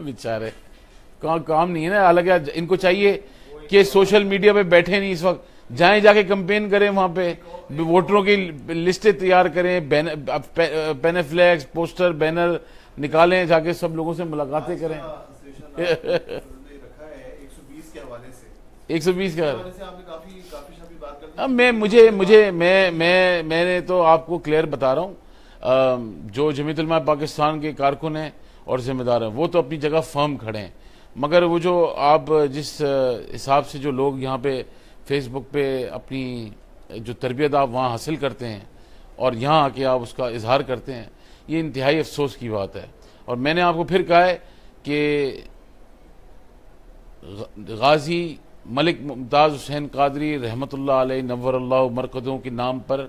بیچارے کام نہیں ہے نا. حالانکہ ان کو چاہیے کہ سوشل میڈیا پہ بیٹھے نہیں اس وقت، جائیں جا کے کمپین کریں، وہاں پہ ووٹروں کی لسٹیں تیار کریں، پین فلیکس پوسٹر بینر نکالیں، جا کے سب لوگوں سے ملاقاتیں کریں. 120 کا میں نے تو آپ کو کلیئر بتا رہا ہوں. جو جمعیت علماء پاکستان کے کارکن ہیں اور ذمہ دار ہیں وہ تو اپنی جگہ فرم کھڑے ہیں. مگر وہ جو آپ جس حساب سے جو لوگ یہاں پہ فیس بک پہ اپنی جو تربیت آپ وہاں حاصل کرتے ہیں اور یہاں آ کے آپ اس کا اظہار کرتے ہیں، یہ انتہائی افسوس کی بات ہے. اور میں نے آپ کو پھر کہا ہے کہ غازی ملک ممتاز حسین قادری رحمۃ اللہ علیہ نور اللہ مرکزوں کے نام پر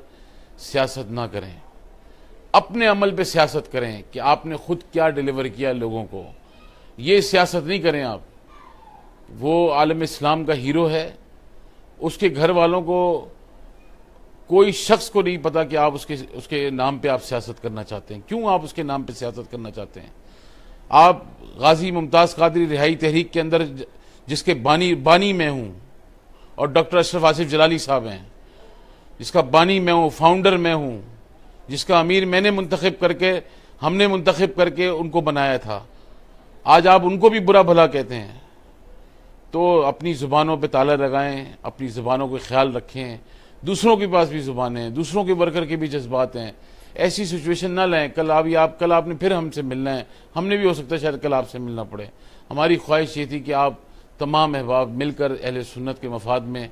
سیاست نہ کریں، اپنے عمل پہ سیاست کریں کہ آپ نے خود کیا ڈیلیور کیا لوگوں کو. یہ سیاست نہیں کریں آپ. وہ عالم اسلام کا ہیرو ہے، اس کے گھر والوں کو کوئی شخص کو نہیں پتا کہ آپ اس کے نام پہ آپ سیاست کرنا چاہتے ہیں. کیوں آپ اس کے نام پہ سیاست کرنا چاہتے ہیں؟ آپ غازی ممتاز قادری رہائی تحریک کے اندر جس کے بانی میں ہوں، اور ڈاکٹر اشرف آصف جلالی صاحب ہیں جس کا بانی میں ہوں، فاؤنڈر میں ہوں، جس کا امیر میں نے ہم نے منتخب کر کے ان کو بنایا تھا. آج آپ ان کو بھی برا بھلا کہتے ہیں. تو اپنی زبانوں پہ تالا لگائیں، اپنی زبانوں کو خیال رکھیں. دوسروں کے پاس بھی زبانیں ہیں، دوسروں کے ورکر کے بھی جذبات ہیں. ایسی سچویشن نہ لیں کل آپ نے پھر ہم سے ملنا ہے. ہم نے بھی ہو سکتا ہے شاید کل آپ سے ملنا پڑے. ہماری خواہش یہ تھی کہ آپ تمام احباب مل کر اہل سنت کے مفاد میں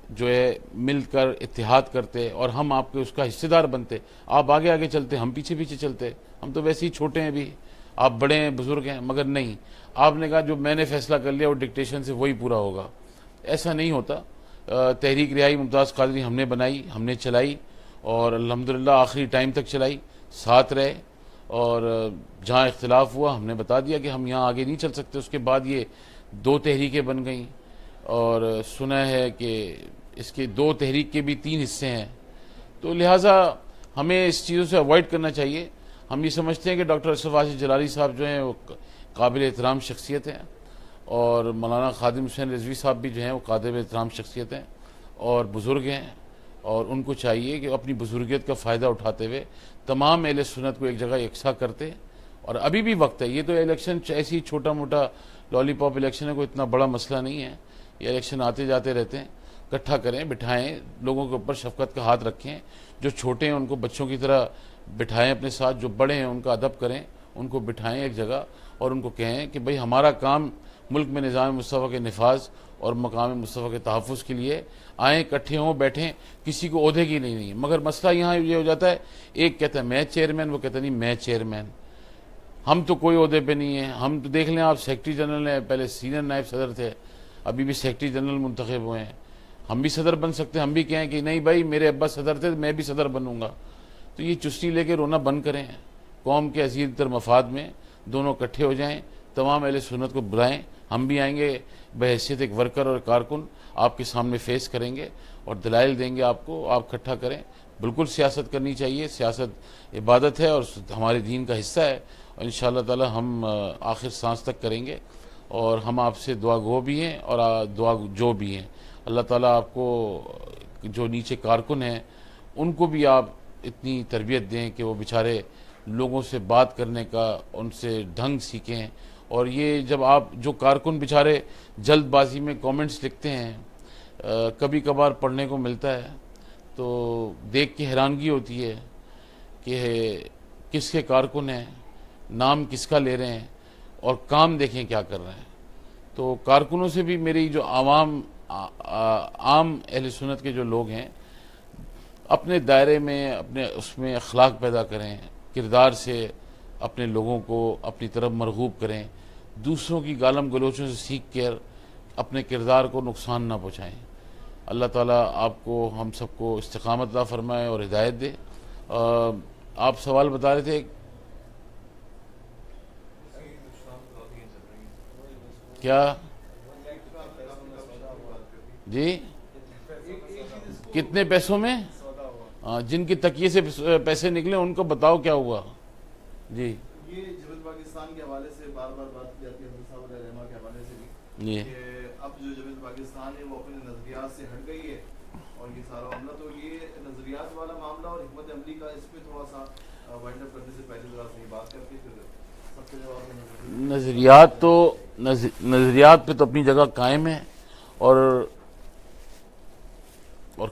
جو ہے مل کر اتحاد کرتے اور ہم آپ کے اس کا حصے دار بنتے. آپ آگے آگے چلتے، ہم پیچھے پیچھے چلتے. ہم تو ویسے ہی چھوٹے ہیں بھی، آپ بڑے ہیں، بزرگ ہیں، مگر نہیں. آپ نے کہا جو میں نے فیصلہ کر لیا وہ ڈکٹیشن سے وہی پورا ہوگا. ایسا نہیں ہوتا. تحریک رہائی ممتاز قادری ہم نے بنائی، ہم نے چلائی، اور الحمدللہ آخری ٹائم تک چلائی، ساتھ رہے. اور جہاں اختلاف ہوا ہم نے بتا دیا کہ ہم یہاں آگے نہیں چل سکتے. اس کے بعد یہ 2 تحریکیں بن گئیں، اور سنا ہے کہ اس کے 2 تحریک کے بھی 3 حصے ہیں. تو لہٰذا ہمیں اس چیزوں سے اوائڈ کرنا چاہیے. ہم یہ سمجھتے ہیں کہ ڈاکٹر اشرف آصف جلالی صاحب جو ہیں وہ قابل احترام شخصیت ہیں، اور مولانا خادم حسین رضوی صاحب بھی جو ہیں وہ قابل احترام شخصیت ہیں اور بزرگ ہیں. اور ان کو چاہیے کہ اپنی بزرگیت کا فائدہ اٹھاتے ہوئے تمام اہل سنت کو ایک جگہ یکساں کرتے. اور ابھی بھی وقت ہے. یہ تو الیکشن ایسی چھوٹا موٹا لالی پاپ الیکشن ہے، کوئی اتنا بڑا مسئلہ نہیں ہے. یہ الیکشن آتے جاتے رہتے ہیں. اکٹھا کریں، بٹھائیں، لوگوں کے اوپر شفقت کا ہاتھ رکھیں. جو چھوٹے ہیں ان کو بچوں کی طرح بٹھائیں اپنے ساتھ، جو بڑے ہیں ان کا ادب کریں، ان کو بٹھائیں ایک جگہ اور ان کو کہیں کہ بھئی ہمارا کام ملک میں نظام مصطفیٰ کے نفاذ اور مقام مصطفیٰ کے تحفظ کے لیے. آئیں، اکٹھے ہوں، بیٹھیں. کسی کو عہدے کی نہیں. مگر مسئلہ یہاں یہ ہو جاتا ہے، ایک کہتا ہے میں چیئرمین، وہ کہتا نہیں میں چیئرمین. ہم تو کوئی عہدے پہ نہیں ہیں. ہم تو دیکھ لیں آپ سیکرٹری جنرل ہیں، پہلے سینئر نائب صدر تھے، ابھی بھی سیکرٹری جنرل منتخب ہوئے ہیں. ہم بھی صدر بن سکتے ہیں. ہم بھی کہیں کہ نہیں بھائی میرے ابا صدر تھے میں بھی صدر بنوں گا. تو یہ چستی لے کے رونا بند کریں. قوم کے عزیز تر مفاد میں دونوں اکٹھے ہو جائیں. تمام اہل سنت کو بلائیں. ہم بھی آئیں گے بحیثیت ایک ورکر اور کارکن، آپ کے سامنے فیس کریں گے اور دلائل دیں گے آپ کو. آپ اکٹھا کریں. بالکل سیاست کرنی چاہیے. سیاست عبادت ہے اور ہمارے دین کا حصہ ہے. اور انشاءاللہ تعالی ہم آخر سانس تک کریں گے. اور ہم آپ سے دعا گو بھی ہیں اور دعا جو بھی ہیں. اللہ تعالیٰ آپ کو جو نیچے کارکن ہیں ان کو بھی آپ اتنی تربیت دیں کہ وہ بیچارے لوگوں سے بات کرنے کا ان سے ڈھنگ سیکھیں. اور یہ جب آپ جو کارکن بیچارے جلد بازی میں کامنٹس لکھتے ہیں، کبھی کبھار پڑھنے کو ملتا ہے، تو دیکھ کے حیرانگی ہوتی ہے کہ کس کے کارکن ہیں، نام کس کا لے رہے ہیں، اور کام دیکھیں کیا کر رہے ہیں. تو کارکنوں سے بھی میری جو عام اہل سنت کے جو لوگ ہیں اپنے دائرے میں اپنے اس میں اخلاق پیدا کریں، کردار سے اپنے لوگوں کو اپنی طرف مرغوب کریں. دوسروں کی گالم گلوچوں سے سیکھ کر اپنے کردار کو نقصان نہ پہنچائیں. اللہ تعالیٰ آپ کو ہم سب کو استقامت عطا فرمائے اور ہدایت دے. آپ سوال بتا رہے تھے. کیا جی کتنے پیسوں میں؟ جن کی تکیے سے پیسے نکلے ان کو بتاؤ کیا ہوا. جی یہ جبہت پاکستان کے حوالے سے بار بار بات کی جاتی ہے حضرت صاحب علیہ رحمہ کے حوالے سے بھی کہ اب جو جبہت پاکستان ہے وہ اپنے نظریات سے ہٹ گئی ہے اور یہ سارا معاملہ. تو یہ نظریات والا معاملہ اور حکمت عملی کا اس پہ تھوڑا سا وائنڈ اپ کرنے سے پہلے ذرا سی بات کر کے پھر سب سے نظریات پہ تو اپنی جگہ قائم ہے اور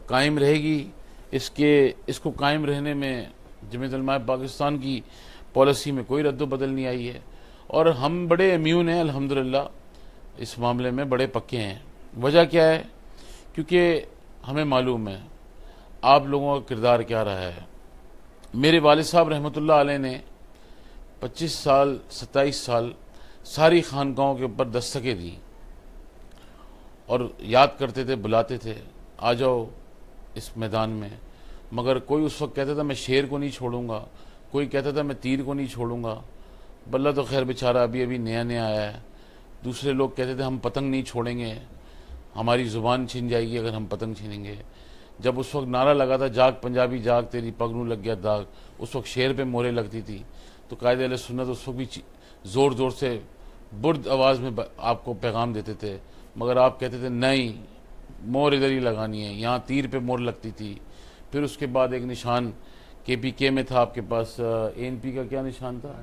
قائم رہے گی. اس کو قائم رہنے میں جمعیت علماء پاکستان کی پالیسی میں کوئی رد و بدل نہیں آئی ہے. اور ہم بڑے امیون ہیں الحمدللہ اس معاملے میں، بڑے پکے ہیں. وجہ کیا ہے؟ کیونکہ ہمیں معلوم ہے آپ لوگوں کا کردار کیا رہا ہے. میرے والد صاحب رحمۃ اللہ علیہ نے 25 سال 27 سال ساری خانقاہوں کے اوپر دستکیں دی اور یاد کرتے تھے، بلاتے تھے آ جاؤ اس میدان میں، مگر کوئی اس وقت کہتا تھا میں شیر کو نہیں چھوڑوں گا، کوئی کہتا تھا میں تیر کو نہیں چھوڑوں گا. بلّہ تو خیر بیچارہ ابھی نیا آیا ہے. دوسرے لوگ کہتے تھے ہم پتنگ نہیں چھوڑیں گے، ہماری زبان چھن جائے گی اگر ہم پتنگ چھینیں گے. جب اس وقت نعرہ لگا تھا جاگ پنجابی جاگ تیری پگنوں لگ گیا داغ، اس وقت شیر پہ مہرے لگتی تھی، تو قائد اہل سنت اس وقت بھی زور زور سے برد آواز میں آپ کو پیغام دیتے تھے، مگر آپ کہتے تھے نہیں، مور ادھر ہی لگانی ہے. یہاں تیر پہ مور لگتی تھی. پھر اس کے بعد ایک نشان KPK میں تھا آپ کے پاس، ANP کا کیا نشان تھا؟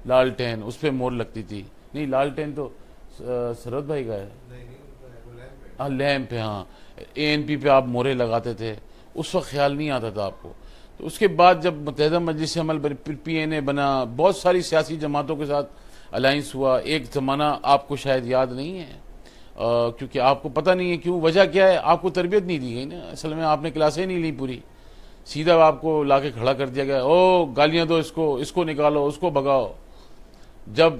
لالٹین، اس پہ مور لگتی تھی. نہیں، لالٹین تو سرحد بھائی کا ہے، ہاں لیمپ پہ، ہاں ANP پہ آپ مورے لگاتے تھے. اس وقت خیال نہیں آتا تھا آپ کو. تو اس کے بعد جب متحدہ مجلس عمل PNA بنا، بہت ساری سیاسی جماعتوں کے ساتھ الائنس ہوا. ایک زمانہ آپ کو شاید یاد نہیں ہے کیونکہ آپ کو پتہ نہیں ہے کیوں، وجہ کیا ہے، آپ کو تربیت نہیں دی گئی نا. اصل میں آپ نے کلاسیں نہیں لی پوری، سیدھا آپ کو لا کے کھڑا کر دیا گیا، او گالیاں دو اس کو نکالو، اس کو بگاؤ. جب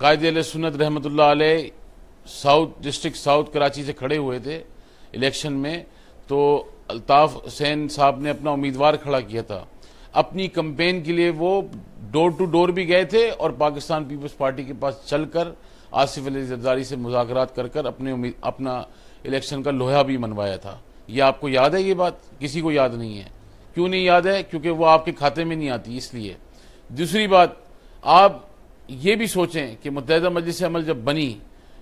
قائد اہل سنت رحمۃ اللہ علیہ ڈسٹرکٹ ساؤتھ کراچی سے کھڑے ہوئے تھے الیکشن میں، تو الطاف حسین صاحب نے اپنا امیدوار کھڑا کیا تھا. اپنی کمپین کے لیے وہ ڈور ٹو ڈور بھی گئے تھے اور پاکستان پیپلز پارٹی کے پاس چل کر آصف علی زرداری سے مذاکرات کر اپنا الیکشن کا لوہا بھی منوایا تھا. یہ آپ کو یاد ہے؟ یہ بات کسی کو یاد نہیں ہے. کیوں نہیں یاد ہے؟ کیونکہ وہ آپ کے کھاتے میں نہیں آتی، اس لیے. دوسری بات، آپ یہ بھی سوچیں کہ متحدہ مجلس عمل جب بنی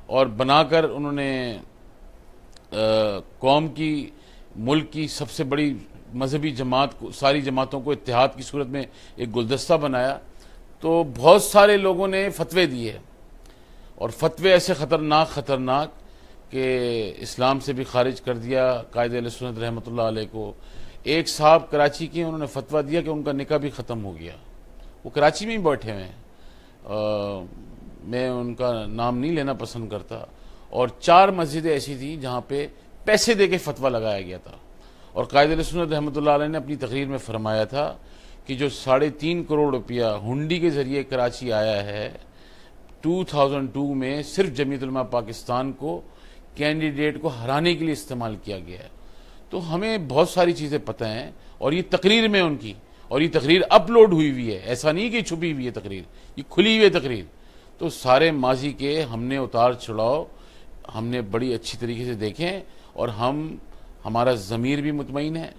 اور بنا کر انہوں نے قوم کی، ملک کی سب سے بڑی مذہبی جماعت کو، ساری جماعتوں کو اتحاد کی صورت میں ایک گلدستہ بنایا، تو بہت سارے لوگوں نے فتوے دیے، اور فتوے ایسے خطرناک کہ اسلام سے بھی خارج کر دیا قائد اہل سنت رحمۃ اللہ علیہ کو. ایک صاحب کراچی کے، انہوں نے فتویٰ دیا کہ ان کا نکاح بھی ختم ہو گیا. وہ کراچی میں ہی بیٹھے ہوئے ہیں، میں ان کا نام نہیں لینا پسند کرتا. اور 4 مسجدیں ایسی تھیں جہاں پہ پیسے دے کے فتویٰ لگایا گیا تھا. اور قائد اہل سنت رحمۃ اللہ علیہ نے اپنی تقریر میں فرمایا تھا کہ جو 3.5 کروڑ روپیہ ہنڈی کے ذریعے کراچی آیا ہے 2002 میں، صرف جمعیت علماء پاکستان کو کینڈیڈیٹ کو ہرانے کے لیے استعمال کیا گیا ہے. تو ہمیں بہت ساری چیزیں پتہ ہیں، اور یہ تقریر میں ان کی، اور یہ تقریر اپلوڈ ہوئی ہے، ایسا نہیں کہ چھپی ہوئی ہے تقریر، یہ کھلی ہوئی ہے تقریر. تو سارے ماضی کے ہم نے اتار چڑھاؤ ہم نے بڑی اچھی طریقے سے دیکھیں، اور ہمارا ضمیر بھی مطمئن ہے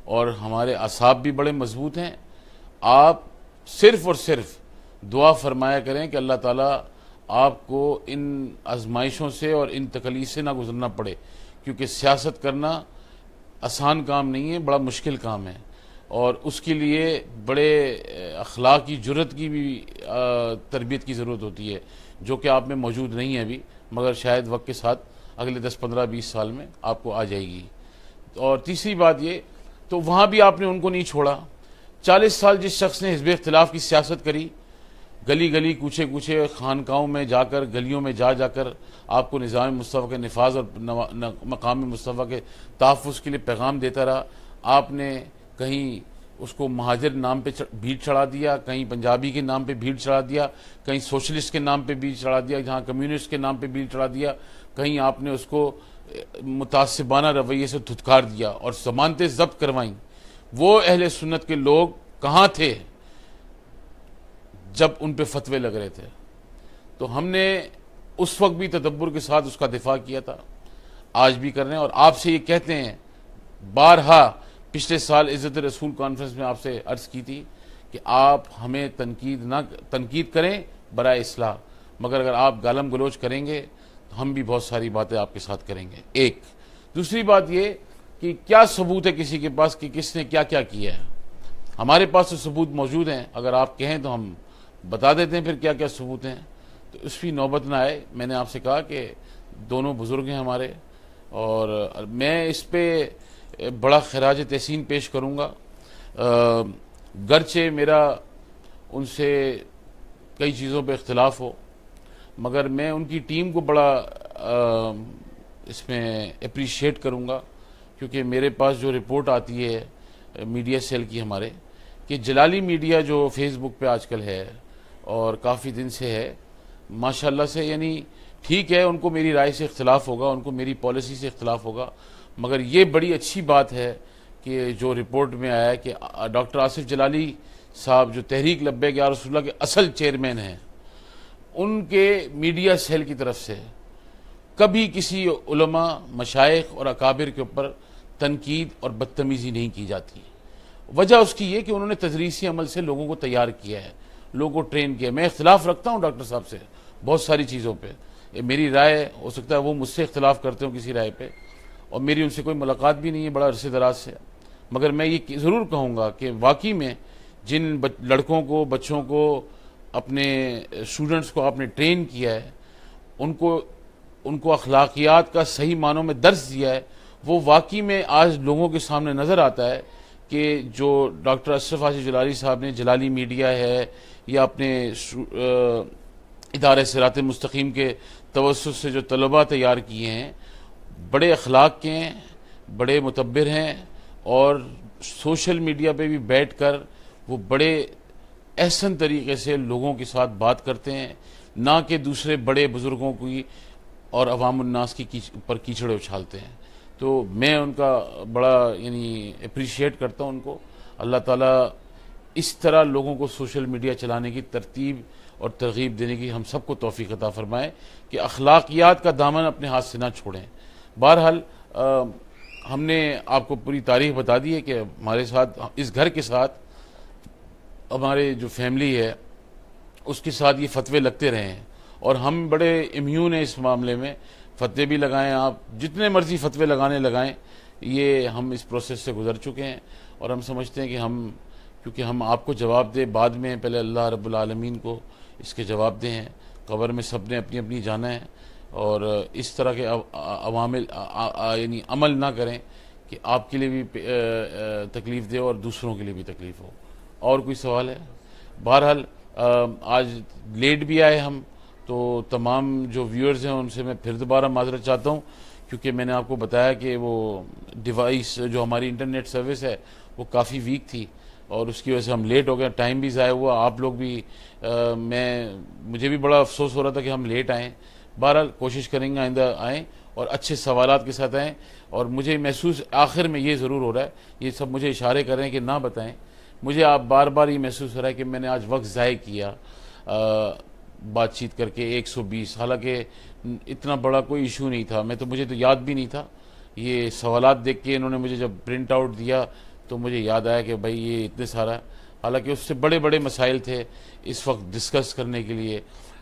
اور ہمارے اعصاب بھی بڑے مضبوط ہیں. آپ صرف اور صرف دعا فرمایا کریں کہ اللہ تعالیٰ آپ کو ان آزمائشوں سے اور ان تکلیف سے نہ گزرنا پڑے، کیونکہ سیاست کرنا آسان کام نہیں ہے، بڑا مشکل کام ہے، اور اس کے لیے بڑے اخلاقی جرأت کی بھی تربیت کی ضرورت ہوتی ہے، جو کہ آپ میں موجود نہیں ہے ابھی، مگر شاید وقت کے ساتھ اگلے 10 15 20 سال میں آپ کو آ جائے گی. اور تیسری بات یہ، تو وہاں بھی آپ نے ان کو نہیں چھوڑا. 40 سال جس شخص نے حزب اختلاف کی سیاست کری، گلی گلی کوچے کوچے خانقاہوں میں جا کر، گلیوں میں جا کر آپ کو نظام مصطفیٰ کے نفاذ اور مقام مصطفیٰ کے تحفظ کے لیے پیغام دیتا رہا. آپ نے کہیں اس کو مہاجر نام پہ بھیڑ چڑھا دیا، کہیں پنجابی کے نام پہ بھیڑ چڑھا دیا، کہیں سوشلسٹ کے نام پہ بھیڑ چڑھا دیا، جہاں کمیونسٹ کے نام پہ بھیڑ چڑھا دیا، کہیں آپ نے اس کو متعصبانہ رویے سے دھتکار دیا اور ضمانتیں ضبط کروائیں. وہ اہل سنت کے لوگ کہاں تھے جب ان پہ فتوے لگ رہے تھے؟ تو ہم نے اس وقت بھی تدبر کے ساتھ اس کا دفاع کیا تھا، آج بھی کر رہے ہیں. اور آپ سے یہ کہتے ہیں، بارہا پچھلے سال عزت رسول کانفرنس میں آپ سے عرض کی تھی کہ آپ ہمیں تنقید کریں برائے اصلاح، مگر اگر آپ گالم گلوچ کریں گے تو ہم بھی بہت ساری باتیں آپ کے ساتھ کریں گے. ایک دوسری بات یہ کہ کیا ثبوت ہے کسی کے پاس کہ کس نے کیا کیا ہے؟ ہمارے پاس تو ثبوت موجود ہیں، اگر آپ کہیں تو ہم بتا دیتے ہیں پھر کیا کیا ثبوت ہیں، تو اس کی نوبت نہ آئے. میں نے آپ سے کہا کہ دونوں بزرگ ہیں ہمارے، اور میں اس پہ بڑا خراج تحسین پیش کروں گا. گرچہ میرا ان سے کئی چیزوں پہ اختلاف ہو، مگر میں ان کی ٹیم کو بڑا اس میں اپریشیٹ کروں گا، کیونکہ میرے پاس جو رپورٹ آتی ہے میڈیا سیل کی ہمارے، کہ جلالی میڈیا جو فیس بک پہ آج کل ہے اور کافی دن سے ہے ماشاءاللہ سے. یعنی ٹھیک ہے ان کو میری رائے سے اختلاف ہوگا, ان کو میری پالیسی سے اختلاف ہوگا, مگر یہ بڑی اچھی بات ہے کہ جو رپورٹ میں آیا ہے کہ ڈاکٹر آصف جلالی صاحب جو تحریک لبیک یا رسول اللہ کے اصل چیئرمین ہیں, ان کے میڈیا سیل کی طرف سے کبھی کسی علماء, مشائخ اور اکابر کے اوپر تنقید اور بدتمیزی نہیں کی جاتی. وجہ اس کی یہ کہ انہوں نے تدریسی عمل سے لوگوں کو تیار کیا ہے, لوگوں کو ٹرین کیا. میں اختلاف رکھتا ہوں ڈاکٹر صاحب سے بہت ساری چیزوں پہ, میری رائے ہو سکتا ہے وہ مجھ سے اختلاف کرتے ہوں کسی رائے پہ, اور میری ان سے کوئی ملاقات بھی نہیں ہے بڑا عرصے دراز سے, مگر میں یہ ضرور کہوں گا کہ واقعی میں جن لڑکوں کو, بچوں کو, اپنے اسٹوڈنٹس کو آپ نے ٹرین کیا ہے, ان کو اخلاقیات کا صحیح معنوں میں درس دیا ہے, وہ واقعی میں آج لوگوں کے سامنے نظر آتا ہے کہ جو ڈاکٹر اشرف آصف جلالی صاحب نے جلالی میڈیا ہے یا اپنے ادارہ صراط مستقیم کے توسط سے جو طلباء تیار کیے ہیں, بڑے اخلاق کے ہیں, بڑے متبر ہیں, اور سوشل میڈیا پہ بھی بیٹھ کر وہ بڑے احسن طریقے سے لوگوں کے ساتھ بات کرتے ہیں, نہ کہ دوسرے بڑے بزرگوں کی اور عوام الناس کی اوپر کیچڑے اچھالتے ہیں. تو میں ان کا بڑا یعنی اپریشیٹ کرتا ہوں ان کو. اللہ تعالیٰ اس طرح لوگوں کو سوشل میڈیا چلانے کی ترتیب اور ترغیب دینے کی ہم سب کو توفیق عطا فرمائے کہ اخلاقیات کا دامن اپنے ہاتھ سے نہ چھوڑیں. بہرحال ہم نے آپ کو پوری تاریخ بتا دی ہے کہ ہمارے ساتھ, اس گھر کے ساتھ, ہمارے جو فیملی ہے اس کے ساتھ یہ فتوے لگتے رہے ہیں, اور ہم بڑے امیون ہیں اس معاملے میں. فتوے بھی لگائیں, آپ جتنے مرضی فتوے لگانے لگائیں, یہ ہم اس پروسیس سے گزر چکے ہیں, اور ہم سمجھتے ہیں کہ کیونکہ ہم آپ کو جواب دے بعد میں, پہلے اللہ رب العالمین کو اس کے جواب دیں. قبر میں سب نے اپنی اپنی جانا ہے, اور اس طرح کے عوامل یعنی عمل نہ کریں کہ آپ کے لیے بھی تکلیف دے اور دوسروں کے لیے بھی تکلیف ہو. اور کوئی سوال ہے؟ بہرحال آج لیٹ بھی آئے ہم, تو تمام جو ویورز ہیں ان سے میں پھر دوبارہ معذرت چاہتا ہوں, کیونکہ میں نے آپ کو بتایا کہ وہ ڈیوائس جو ہماری انٹرنیٹ سروس ہے وہ کافی ویک تھی, اور اس کی وجہ سے ہم لیٹ ہو گئے, ٹائم بھی ضائع ہوا, آپ لوگ بھی مجھے بھی بڑا افسوس ہو رہا تھا کہ ہم لیٹ آئیں. بہرحال کوشش کریں گے آئندہ آئیں اور اچھے سوالات کے ساتھ آئیں. اور مجھے محسوس آخر میں یہ ضرور ہو رہا ہے, یہ سب مجھے اشارے کر رہے ہیں کہ نہ بتائیں, مجھے آپ بار بار یہ محسوس ہو رہا ہے کہ میں نے آج وقت ضائع کیا بات چیت کر کے 120, حالانکہ اتنا بڑا کوئی ایشو نہیں تھا. مجھے تو یاد بھی نہیں تھا. یہ سوالات دیکھ کے انہوں نے مجھے جب پرنٹ آؤٹ دیا تو مجھے یاد آیا کہ بھائی یہ اتنے سارا, حالانکہ اس سے بڑے بڑے مسائل تھے اس وقت ڈسکس کرنے کے لیے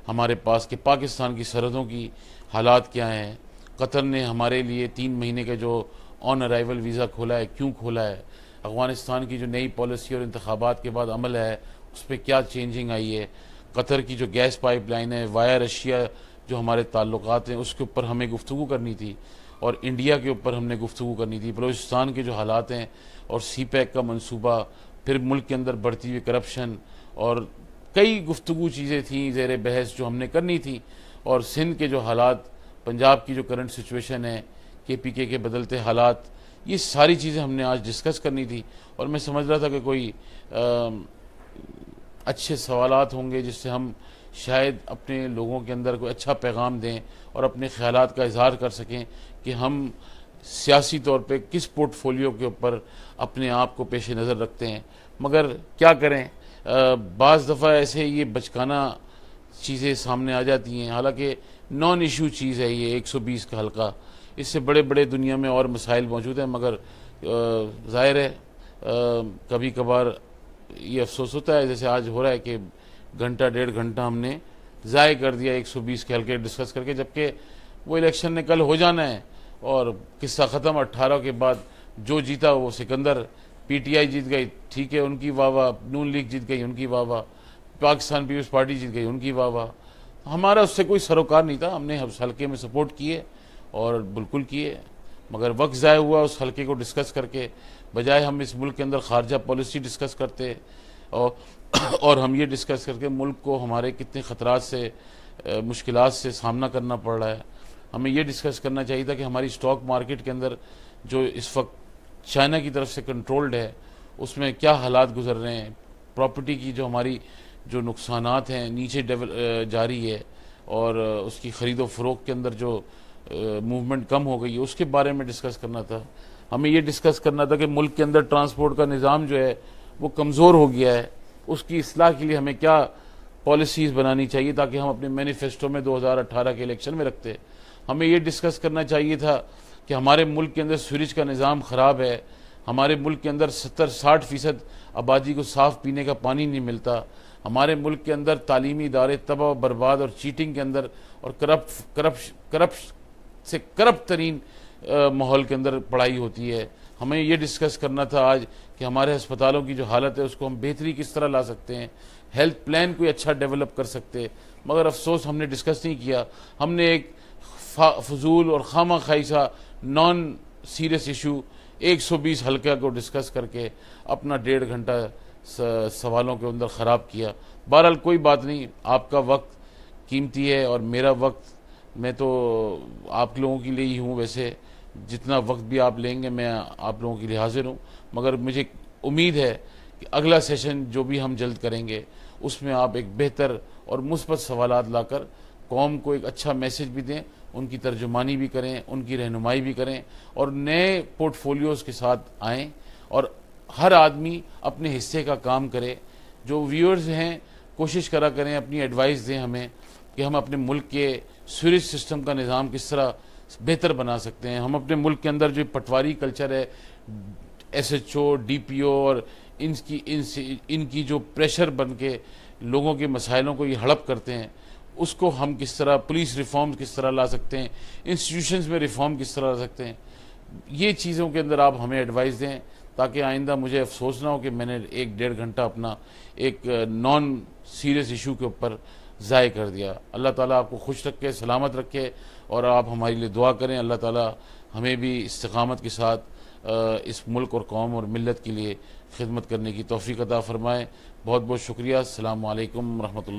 ہمارے پاس, کہ پاکستان کی سرحدوں کی حالات کیا ہیں, قطر نے ہمارے لیے 3 مہینے کا جو آن ارائیول ویزا کھولا ہے کیوں کھولا ہے, افغانستان کی جو نئی پالیسی اور انتخابات کے بعد عمل ہے اس پہ کیا چینجنگ آئی ہے, قطر کی جو گیس پائپ لائن ہے, وایا رشیا جو ہمارے تعلقات ہیں اس کے اوپر ہمیں گفتگو کرنی تھی, اور انڈیا کے اوپر ہم نے گفتگو کرنی تھی, بلوچستان کے جو حالات ہیں, اور سی پیک کا منصوبہ, پھر ملک کے اندر بڑھتی ہوئی کرپشن, اور کئی گفتگو چیزیں تھیں زیر بحث جو ہم نے کرنی تھی, اور سندھ کے جو حالات, پنجاب کی جو کرنٹ سچویشن ہے, KPK کے بدلتے حالات, یہ ساری چیزیں ہم نے آج ڈسکس کرنی تھی. اور میں سمجھ رہا تھا کہ کوئی اچھے سوالات ہوں گے جس سے ہم شاید اپنے لوگوں کے اندر کوئی اچھا پیغام دیں اور اپنے خیالات کا اظہار کر سکیں کہ ہم سیاسی طور پہ کس پورٹ فولیو کے اوپر اپنے آپ کو پیش نظر رکھتے ہیں. مگر کیا کریں, بعض دفعہ ایسے یہ بچکانہ چیزیں سامنے آ جاتی ہیں, حالانکہ نان ایشو چیز ہے یہ 120 کا حلقہ, اس سے بڑے بڑے دنیا میں اور مسائل موجود ہیں, مگر ظاہر ہے کبھی کبھار یہ افسوس ہوتا ہے جیسے آج ہو رہا ہے کہ گھنٹہ 1.5 گھنٹہ ہم نے ضائع کر دیا 120 کے حلقے ڈسکس کر کے, جبکہ وہ الیکشن نے کل ہو جانا ہے اور قصہ ختم. 18 کے بعد جو جیتا وہ سکندر, PTI جیت گئی, ٹھیک ہے, ان کی واہ واہ, نون لیگ جیت گئی, ان کی واہ واہ, پاکستان پیپلز پارٹی جیت گئی, ان کی واہ واہ. ہمارا اس سے کوئی سروکار نہیں تھا, ہم نے اس حلقے میں سپورٹ کیے اور بالکل کیے, مگر وقت ضائع ہوا اس حلقے کو ڈسکس کر کے, بجائے ہم اس ملک کے اندر خارجہ پالیسی ڈسکس کرتے اور ہم یہ ڈسکس کر کے ملک کو ہمارے کتنے خطرات سے, مشکلات سے سامنا کرنا پڑ رہا ہے. ہمیں یہ ڈسکس کرنا چاہیے تھا کہ ہماری اسٹاک مارکیٹ کے اندر جو اس وقت چائنا کی طرف سے کنٹرولڈ ہے اس میں کیا حالات گزر رہے ہیں, پراپرٹی کی جو ہماری جو نقصانات ہیں نیچے جاری ہے اور اس کی خرید و فروخت کے اندر جو موومنٹ کم ہو گئی ہے اس کے بارے میں ڈسکس کرنا تھا. ہمیں یہ ڈسکس کرنا تھا کہ ملک کے اندر ٹرانسپورٹ کا نظام جو ہے وہ کمزور ہو گیا ہے, اس کی اصلاح کے لیے ہمیں کیا پالیسیز بنانی چاہیے تاکہ ہم اپنے مینیفیسٹو میں 2018 کے الیکشن میں رکھتے. ہمیں یہ ڈسکس کرنا چاہیے تھا کہ ہمارے ملک کے اندر سوریج کا نظام خراب ہے, ہمارے ملک کے اندر 70-60% آبادی کو صاف پینے کا پانی نہیں ملتا, ہمارے ملک کے اندر تعلیمی ادارے تباہ و برباد اور چیٹنگ کے اندر اور کرپٹ ترین ماحول کے اندر پڑھائی ہوتی ہے. ہمیں یہ ڈسکس کرنا تھا آج کہ ہمارے ہسپتالوں کی جو حالت ہے اس کو ہم بہتری کس طرح لا سکتے ہیں, ہیلتھ پلان کوئی اچھا ڈیولپ کر سکتے, مگر افسوس ہم نے ڈسکس نہیں کیا. ہم نے ایک فضول اور خامہ خواہشہ نان سیریس ایشو 120 حلقہ کو ڈسکس کر کے اپنا 1.5 گھنٹہ سوالوں کے اندر خراب کیا. بہرحال کوئی بات نہیں, آپ کا وقت قیمتی ہے اور میرا وقت, میں تو آپ لوگوں کے لیے ہی ہوں, ویسے جتنا وقت بھی آپ لیں گے میں آپ لوگوں کے لیے حاضر ہوں, مگر مجھے امید ہے کہ اگلا سیشن جو بھی ہم جلد کریں گے اس میں آپ ایک بہتر اور مثبت سوالات لا کر قوم کو ایک اچھا میسج بھی دیں, ان کی ترجمانی بھی کریں, ان کی رہنمائی بھی کریں اور نئے پورٹ فولیوز کے ساتھ آئیں اور ہر آدمی اپنے حصے کا کام کرے. جو ویورز ہیں کوشش کرا کریں, اپنی ایڈوائس دیں ہمیں کہ ہم اپنے ملک کے سوریج سسٹم کا نظام کس طرح بہتر بنا سکتے ہیں. ہم اپنے ملک کے اندر جو پٹواری کلچر ہے, S H O, D P O اور ان کی جو پریشر بن کے لوگوں کے مسائلوں کو یہ ہڑپ کرتے ہیں, اس کو ہم کس طرح, پولیس ریفارم کس طرح لا سکتے ہیں, انسٹیٹیوشنز میں ریفارم کس طرح لا سکتے ہیں, یہ چیزوں کے اندر آپ ہمیں ایڈوائس دیں تاکہ آئندہ مجھے افسوس نہ ہو کہ میں نے 1-1.5 گھنٹہ اپنا ایک نان سیریس ایشو کے اوپر ضائع کر دیا. اللہ تعالیٰ آپ کو خوش رکھے, سلامت رکھے اور آپ ہمارے لیے دعا کریں. اللہ تعالیٰ ہمیں بھی استقامت کے ساتھ اس ملک اور قوم اور ملت کے لیے خدمت کرنے کی توفیق عطا فرمائے. بہت بہت شکریہ. السلام علیکم ورحمۃ اللہ.